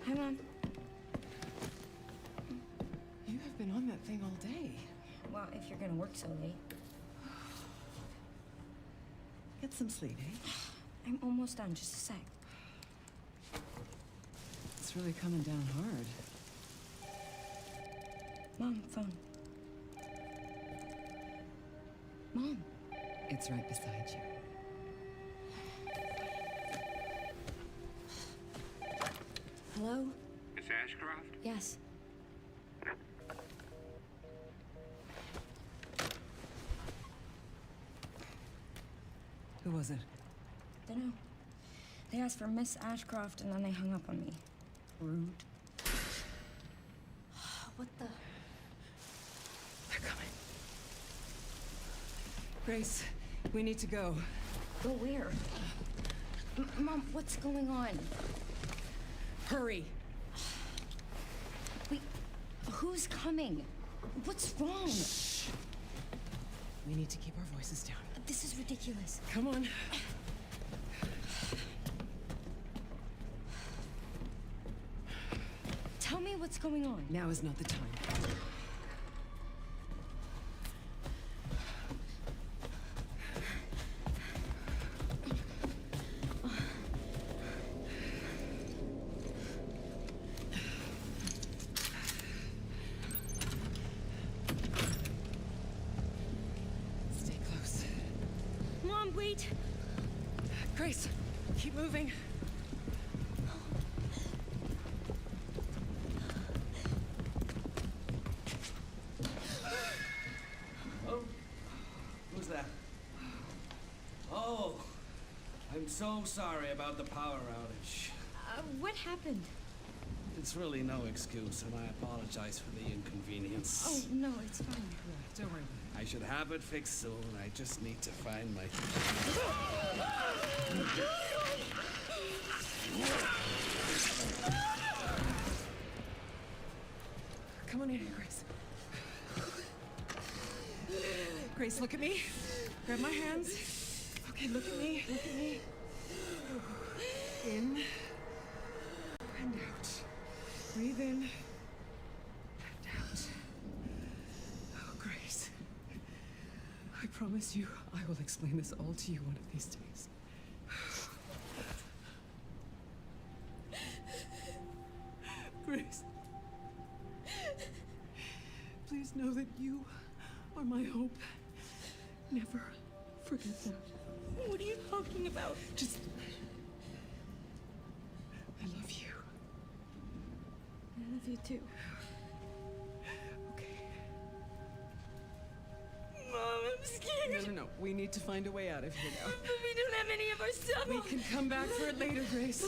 Hi, Mom. You have been on that thing all day.
Well, if you're gonna work so late.
Get some sleep, eh?
I'm almost done, just a sec.
It's really coming down hard.
Mom, phone. Mom.
It's right beside you.
Hello?
Miss Ashcroft?
Yes.
Who was it?
Dunno. They asked for Miss Ashcroft and then they hung up on me. Rude. What the?
They're coming. Grace, we need to go.
Go where? Mom, what's going on?
Hurry.
Wait, who's coming? What's wrong?
Shh. We need to keep our voices down.
This is ridiculous.
Come on.
Tell me what's going on.
Now is not the time. Stay close.
Mom, wait!
Grace, keep moving.
Oh, who's that?
I'm so sorry about the power outage.
What happened?
It's really no excuse, and I apologize for the inconvenience.
Oh, no, it's fine.
Don't worry. I should have it fixed soon. I just need to find my...
Come on in here, Grace. Grace, look at me. Grab my hands. Okay, look at me. Look at me. In and out. Breathe in and out. Oh, Grace. I promise you, I will explain this all to you one of these days. Grace. Please know that you are my hope. Never forget that.
What are you talking about?
Just... I love you.
I love you too.
Okay.
Mom, I'm scared.
No. We need to find a way out of here now.
But we don't have any of our stuff.
We can come back for it later, Grace.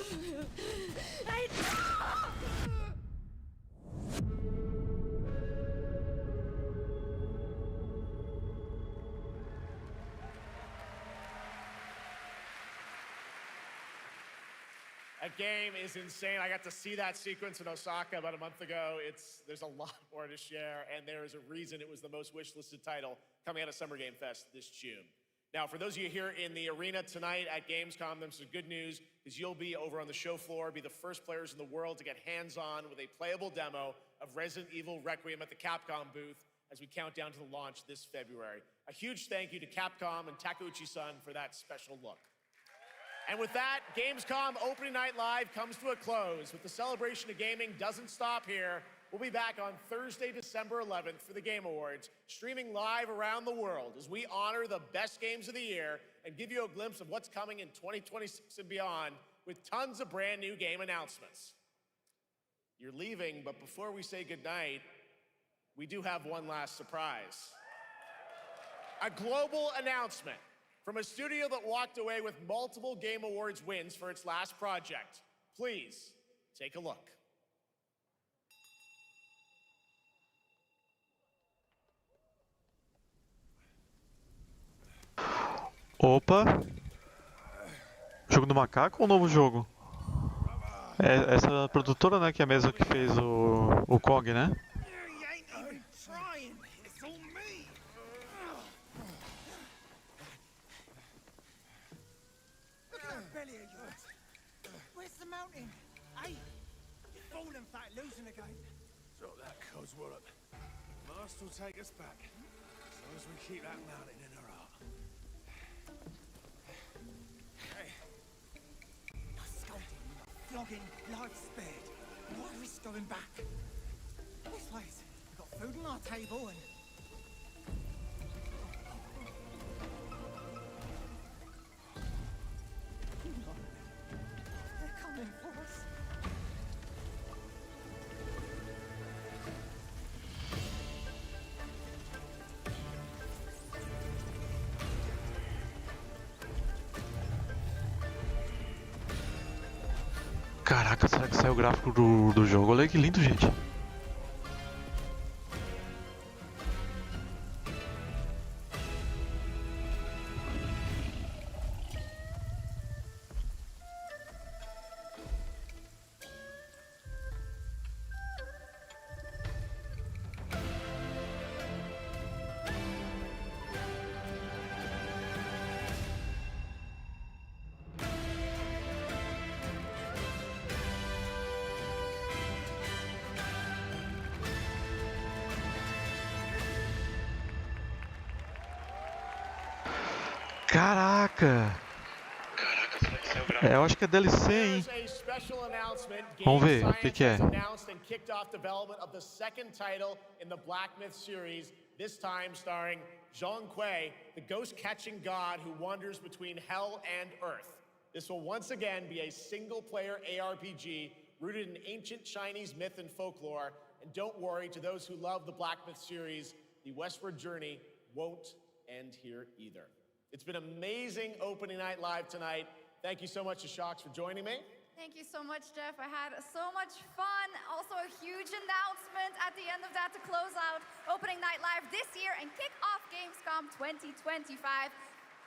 That game is insane. I got to see that sequence in Osaka about a month ago. There's a lot more to share, and there is a reason it was the most wishlisted title coming out of Summer Game Fest this June. Now, for those of you here in the arena tonight at Gamescom, there's some good news, is you'll be over on the show floor, be the first players in the world to get hands-on with a playable demo of Resident Evil Requiem at the Capcom booth as we count down to the launch this February. A huge thank you to Capcom and Takeuchi-san for that special look. And with that, Gamescom Opening Night Live comes to a close. With the celebration of gaming doesn't stop here. We'll be back on Thursday, December 11th for the Game Awards, streaming live around the world as we honor the best games of the year and give you a glimpse of what's coming in 2026 and beyond with tons of brand new game announcements. You're leaving, but before we say goodnight, we do have one last surprise. A global announcement from a studio that walked away with multiple Game Awards wins for its last project. Please, take a look.
Opa! Jogo do macaco ou um novo jogo? É essa produtora, né, que é a mesma que fez o COG, né?
Where's the mountain? Hey, you're falling fat, losing again.
Drop that coswallop. Mast will take us back, as long as we keep that mountain in our heart. Hey.
No scolding, no flogging, life spared. Why are we going back? This place, we've got food on our table and... They're coming for us.
Caraca, será que saiu o gráfico do jogo? Olha que lindo, gente. Caraca! Eu acho que é DLC, hein? Vamos ver o que é.
Announced and kicked off development of the second title in the Black Myth series, this time starring Zhong Kui, the ghost-catching god who wanders between hell and earth. This will once again be a single-player ARPG rooted in ancient Chinese myth and folklore. And don't worry, to those who love the Black Myth series, the westward journey won't end here either. It's been amazing opening night live tonight. Thank you so much to Shocks for joining me.
Thank you so much, Jeff. I had so much fun. Also, a huge announcement at the end of that to close out Opening Night Live this year and kick off Gamescom 2025.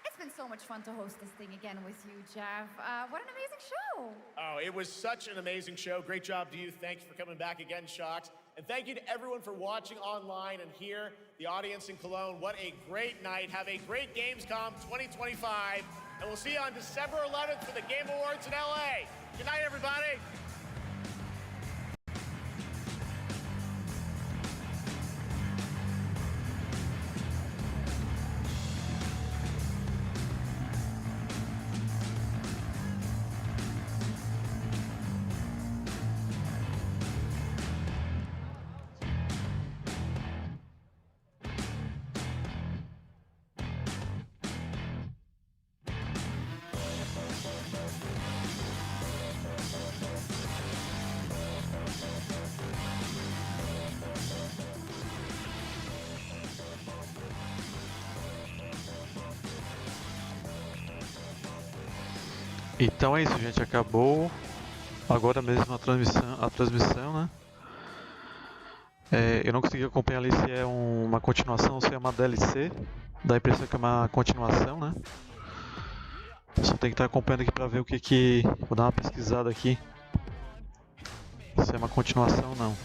It's been so much fun to host this thing again with you, Jeff. What an amazing show.
Oh, it was such an amazing show. Great job to you. Thanks for coming back again, Shocks. And thank you to everyone for watching online and here, the audience in Cologne. What a great night. Have a great Gamescom 2025. And we'll see you on December 11th for the Game Awards in LA. Good night, everybody.
Então é isso, gente. Acabou agora mesmo a transmissão, né? Eu não consegui acompanhar ali se é uma continuação ou se é uma DLC. Dá a impressão que é uma continuação, né? Só tem que estar acompanhando aqui pra ver o que. Vou dar uma pesquisada aqui. Se é uma continuação ou não.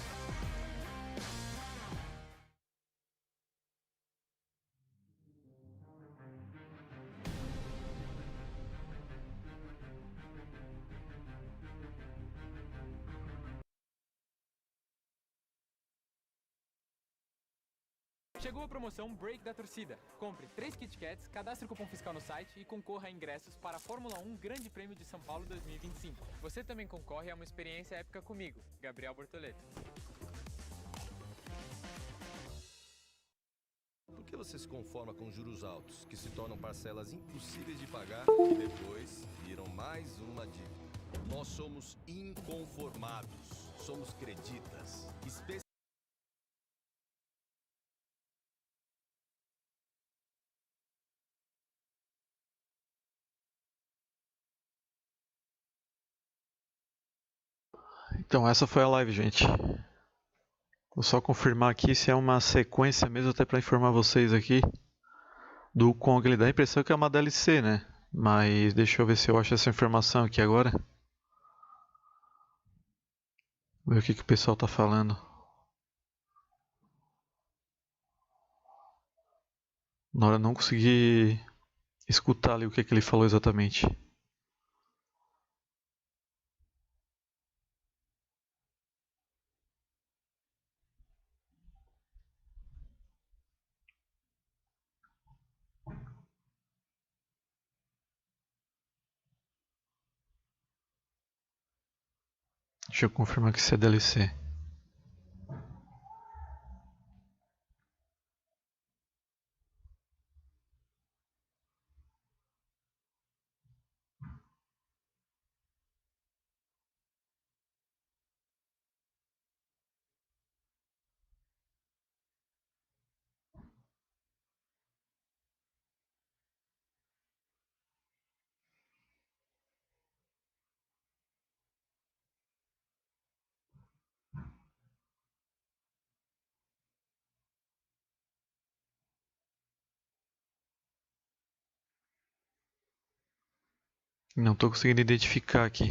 Chegou a promoção Break da Torcida. Compre 3 Kit Kats, cadastre o cupom fiscal no site e concorra a ingressos para a Fórmula 1 Grande Prêmio de São Paulo 2025. Você também concorre a uma experiência épica comigo, Gabriel Bortoleto.
Por que você se conforma com juros altos, que se tornam parcelas impossíveis de pagar e depois viram mais uma dívida? Nós somos inconformados, somos creditas,
Então essa foi a live, gente. Vou só confirmar aqui se é uma sequência mesmo, até para informar vocês aqui do Kong. Ele dá a impressão que é uma DLC, né? Mas deixa eu ver se eu acho essa informação aqui agora. Ver o que o pessoal tá falando. Na hora eu não consegui escutar ali o que ele falou exatamente. Deixa eu confirmar que isso é DLC. Não estou conseguindo identificar aqui.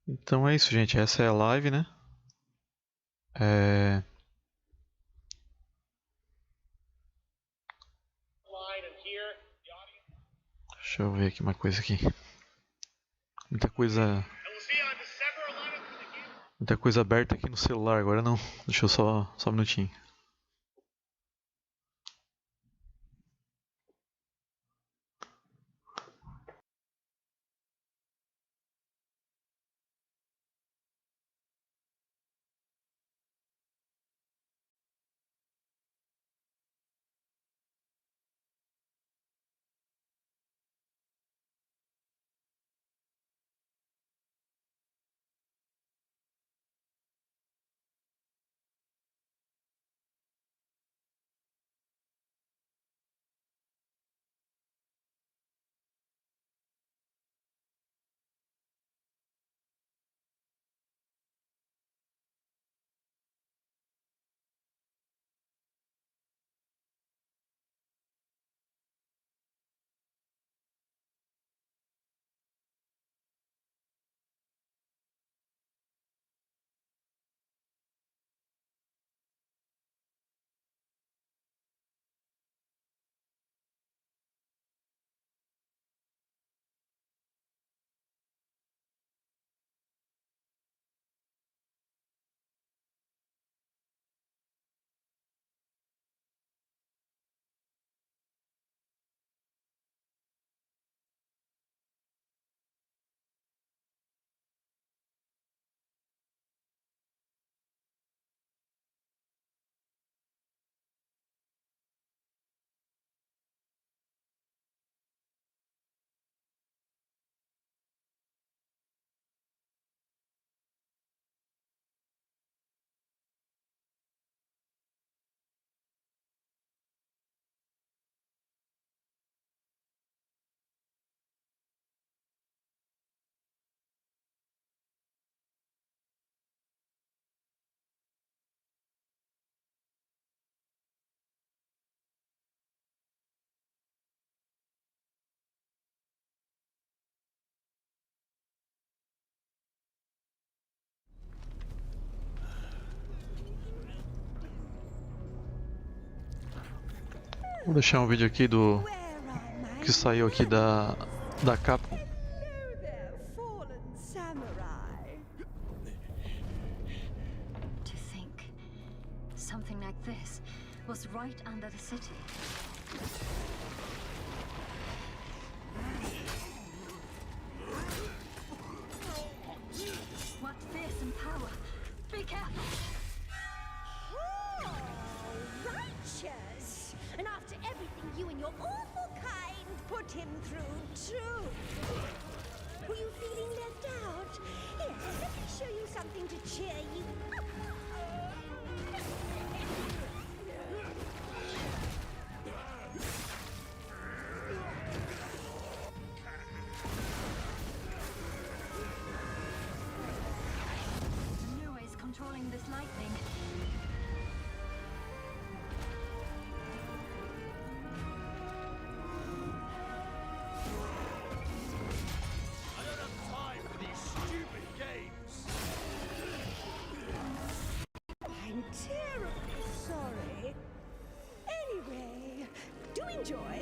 Então é isso, gente. Essa é a live, né? Deixa eu ver aqui uma coisa aqui. Muita coisa aberta aqui no celular agora não. Deixa eu só um minutinho. Vou deixar um vídeo aqui do que saiu aqui da Capcom.
Fallen samurai.
To think something like this was right under the city. What fearsome power! Be careful!
Oh, righteous! And after everything you and your awful kind put him through, too. Were you feeling left out? Here, let me show you something to cheer you up.
Lua is controlling this lightning.
I don't have time for these stupid games.
I'm terribly sorry. Anyway, do enjoy.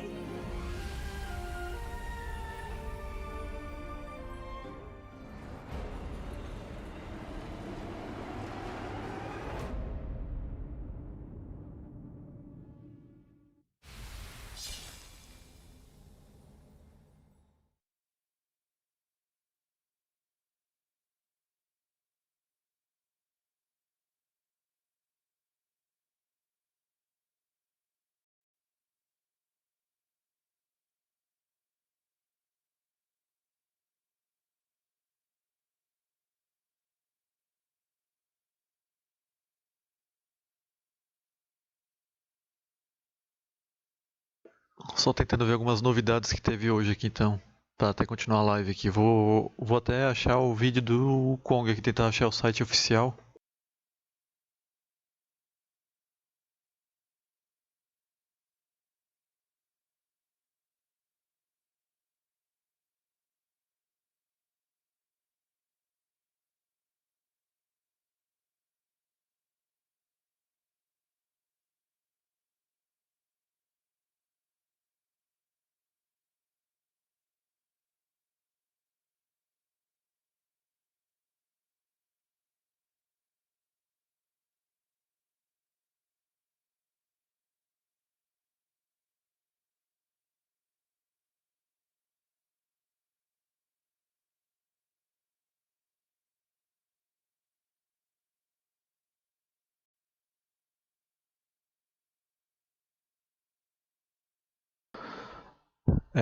Só tentando ver algumas novidades que teve hoje aqui então. Pra até continuar a live aqui. Vou até achar o vídeo do Kong aqui, tentar achar o site oficial.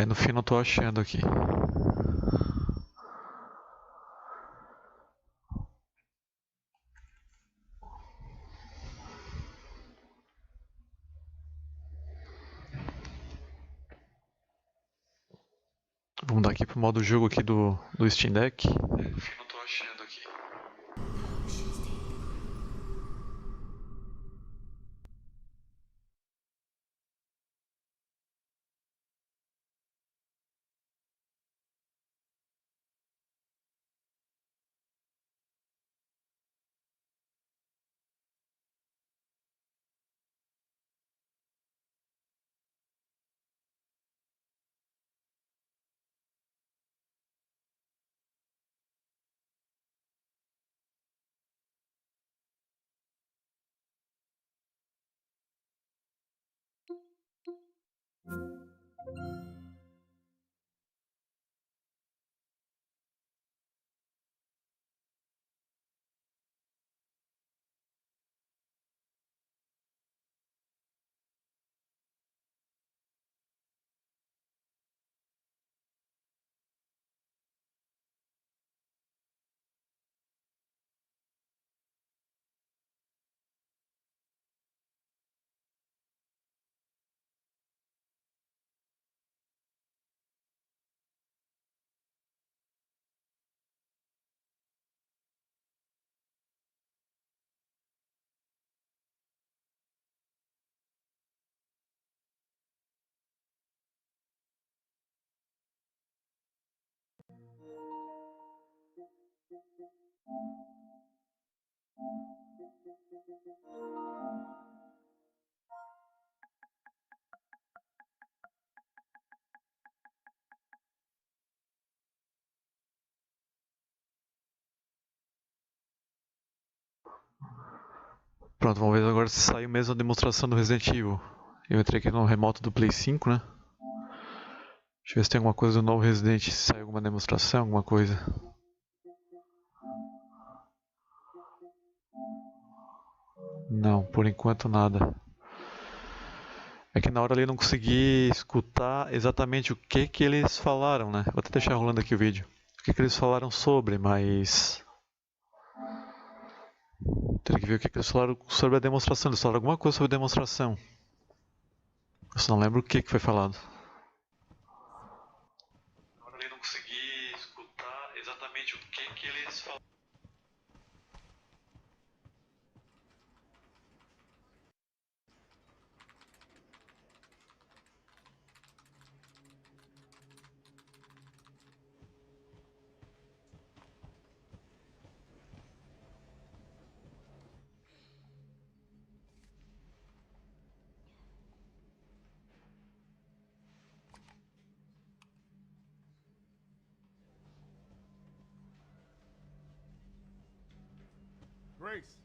No fim não tô achando aqui. Vamos dar aqui pro modo jogo aqui do Steam Deck. No fim não tô achando aqui. Pronto, vamos ver agora se saiu mesmo a demonstração do Resident Evil. Eu entrei aqui no remoto do Play 5, né? Deixa eu ver se tem alguma coisa do novo Resident, se saiu alguma demonstração, alguma coisa. Não, por enquanto nada. É que na hora ali eu não consegui escutar exatamente o que eles falaram, né? Vou até deixar rolando aqui o vídeo. O que eles falaram sobre, mas... Teria que ver o que eles falaram sobre a demonstração. Eles falaram alguma coisa sobre a demonstração. Eu só não lembro o que foi falado. Na hora ali eu não consegui escutar exatamente o que eles falaram.
Grace.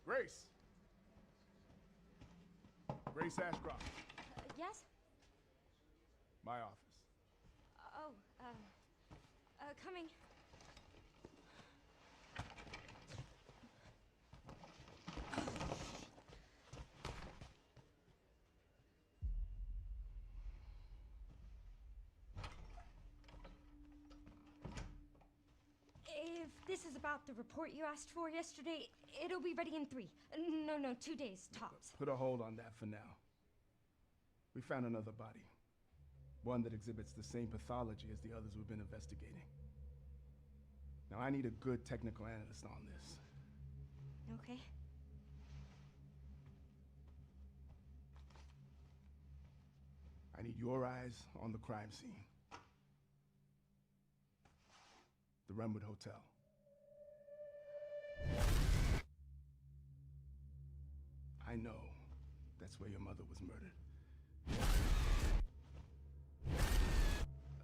Grace. Grace Ashcroft.
Yes?
My office.
Oh, coming. If this is about the report you asked for yesterday, it'll be ready in 3. No, 2 days, tops.
Put a hold on that for now. We found another body. One that exhibits the same pathology as the others we've been investigating. Now, I need a good technical analyst on this.
Okay.
I need your eyes on the crime scene. The Renwood Hotel. I know that's where your mother was murdered.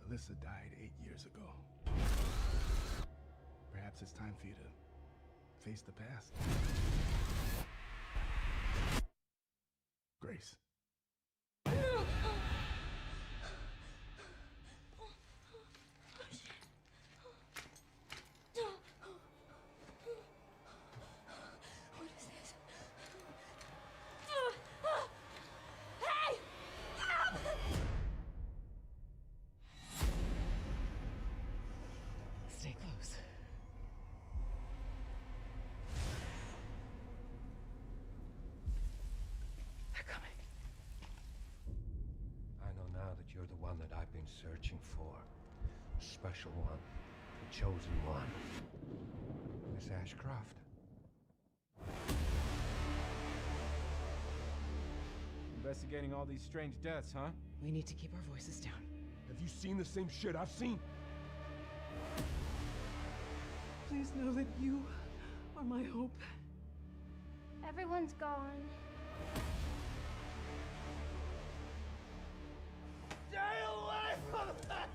Alyssa died 8 years ago. Perhaps it's time for you to face the past. Grace.
What is this? Hey!
Stay close. They're coming.
I know now that you're the one that I've been searching for. The special one. The chosen one. Miss Ashcroft.
Investigating all these strange deaths, huh?
We need to keep our voices down.
Have you seen the same shit I've seen?
Please know that you are my hope.
Everyone's gone.
Stay away from that!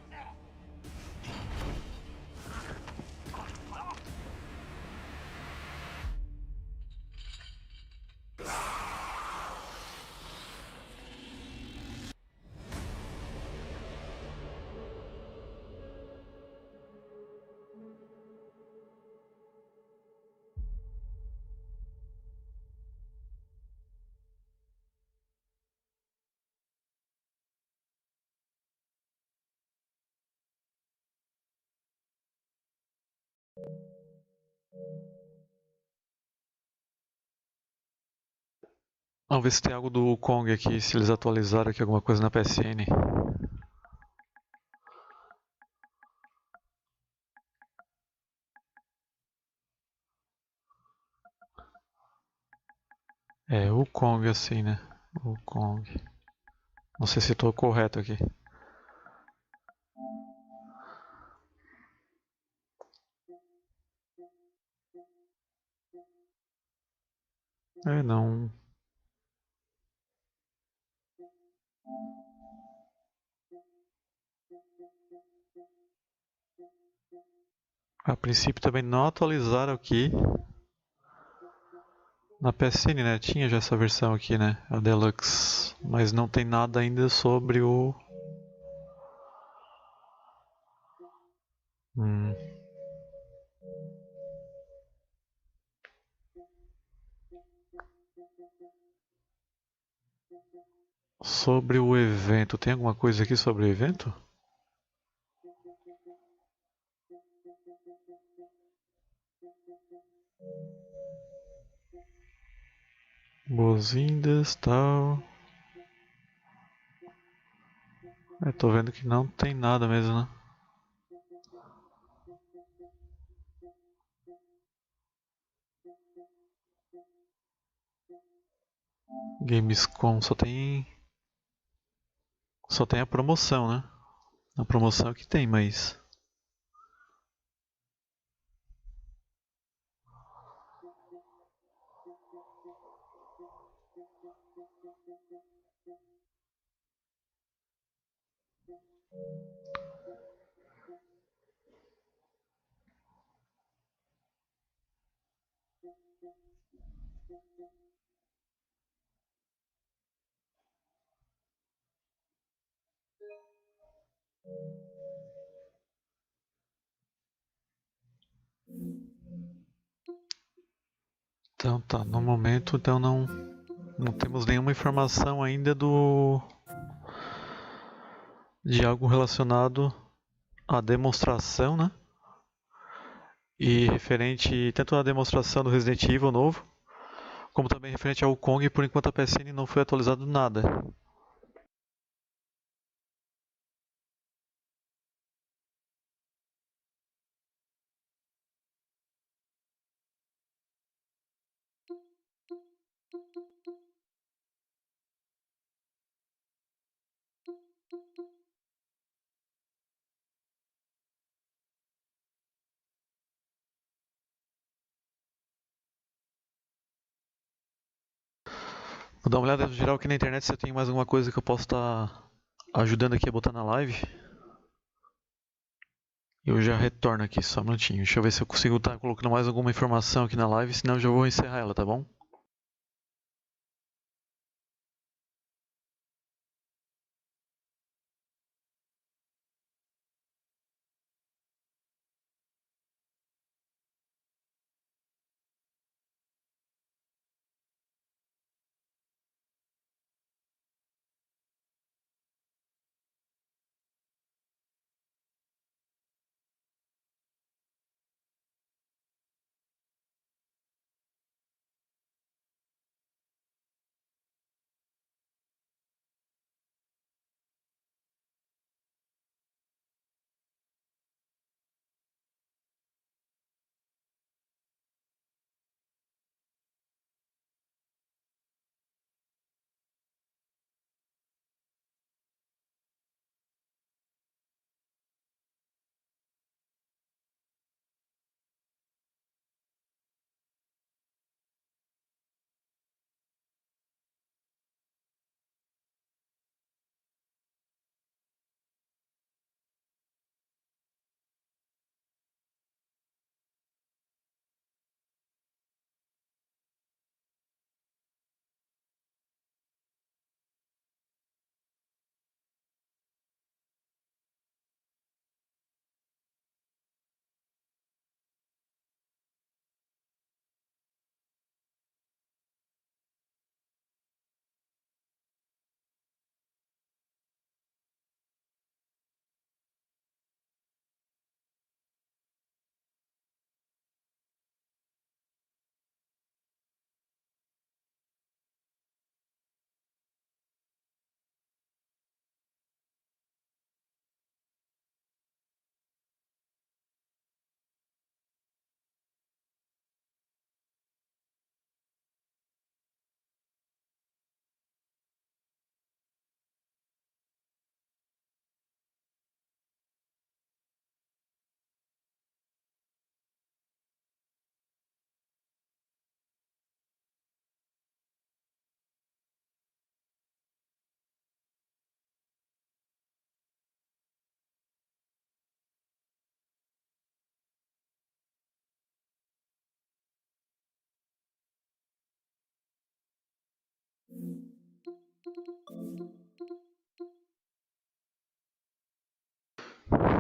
Vamos ver se tem algo do Kong aqui, se eles atualizaram aqui alguma coisa na PSN. É, o Kong assim, né? O Kong. Não sei se estou correto aqui. É, não. A princípio também não atualizaram aqui. Na PSN, né? Tinha já essa versão aqui, né? A Deluxe. Mas não tem nada ainda sobre o... Sobre o evento. Tem alguma coisa aqui sobre o evento? Boas-vindas, tal. Tô vendo que não tem nada mesmo, né? Gamescom só tem a promoção, né? A promoção que tem, mas então tá, no momento então não temos nenhuma informação ainda de algo relacionado à demonstração, né? E referente tanto à demonstração do Resident Evil novo, como também referente ao Kong, por enquanto a PSN não foi atualizado nada. Vou dar uma olhada geral aqui na internet se eu tenho mais alguma coisa que eu possa estar ajudando aqui a botar na live. Eu já retorno aqui, só um minutinho. Deixa eu ver se eu consigo estar colocando mais alguma informação aqui na live, senão eu já vou encerrar ela, tá bom?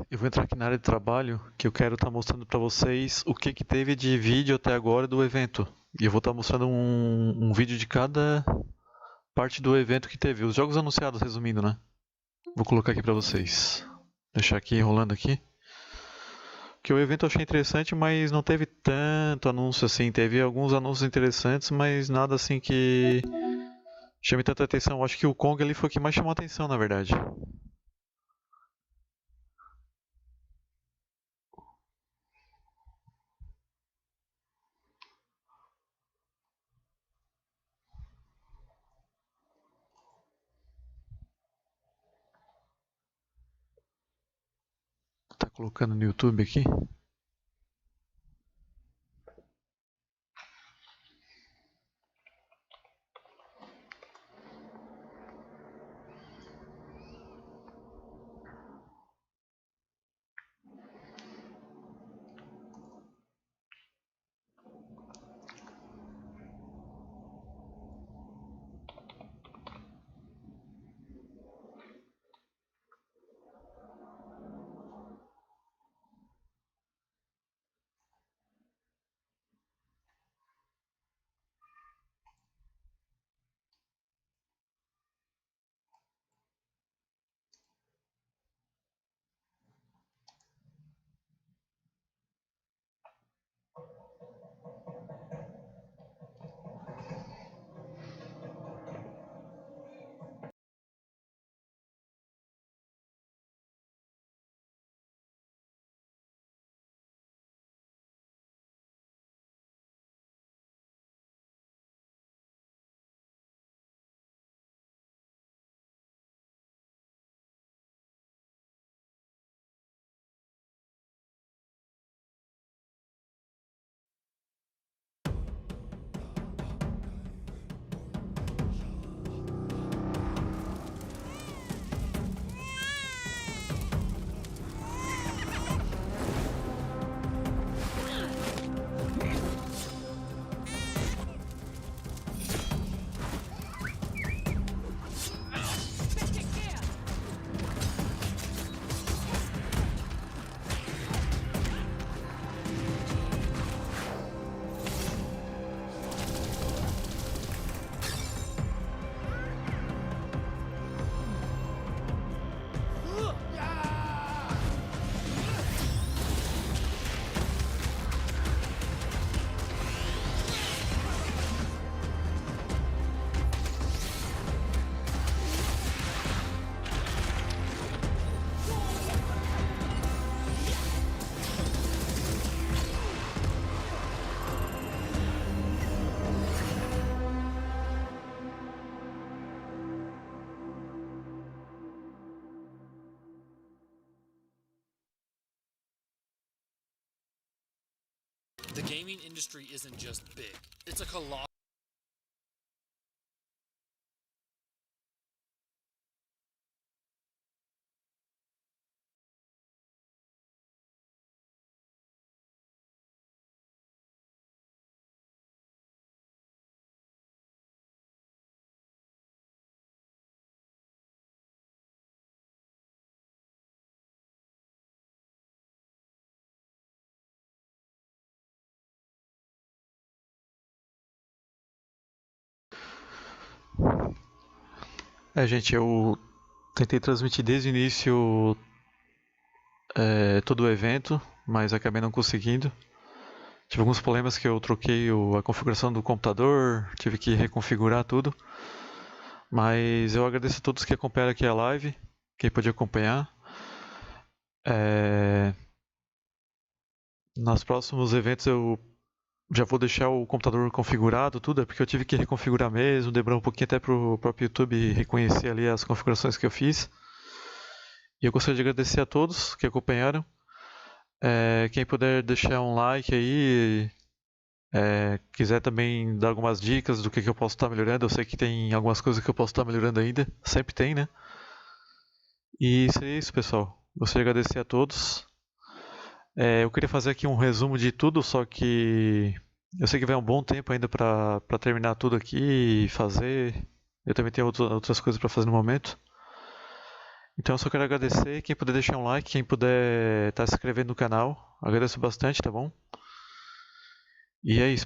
Eu vou entrar aqui na área de trabalho, que eu quero estar mostrando para vocês o que teve de vídeo até agora do evento. E eu vou estar mostrando um vídeo de cada parte do evento que teve. Os jogos anunciados, resumindo, né? Vou colocar aqui para vocês. Deixar aqui rolando aqui. Que o evento eu achei interessante, mas não teve tanto anúncio assim. Teve alguns anúncios interessantes, mas nada assim que chame tanta atenção. Eu acho que o Kong ali foi o que mais chamou a atenção, na verdade. Tá colocando no YouTube aqui.
The gaming industry isn't just big, it's a colossal.
Gente, eu tentei transmitir desde o início todo o evento, mas acabei não conseguindo. Tive alguns problemas que eu troquei a configuração do computador, tive que reconfigurar tudo. Mas eu agradeço a todos que acompanharam aqui a live, quem pôde acompanhar. Nos próximos eventos eu já vou deixar o computador configurado, tudo, é porque eu tive que reconfigurar mesmo, demorou um pouquinho até para o próprio YouTube reconhecer ali as configurações que eu fiz. E eu gostaria de agradecer a todos que acompanharam. Quem puder deixar um like aí, quiser também dar algumas dicas do que eu posso estar melhorando, eu sei que tem algumas coisas que eu posso estar melhorando ainda, sempre tem, né? E seria isso, pessoal. Gostaria de agradecer a todos. Eu queria fazer aqui um resumo de tudo, só que eu sei que vai um bom tempo ainda para terminar tudo aqui e fazer. Eu também tenho outras coisas para fazer no momento. Então eu só quero agradecer. Quem puder deixar um like, quem puder estar se inscrevendo no canal, agradeço bastante, tá bom? E é isso, pessoal.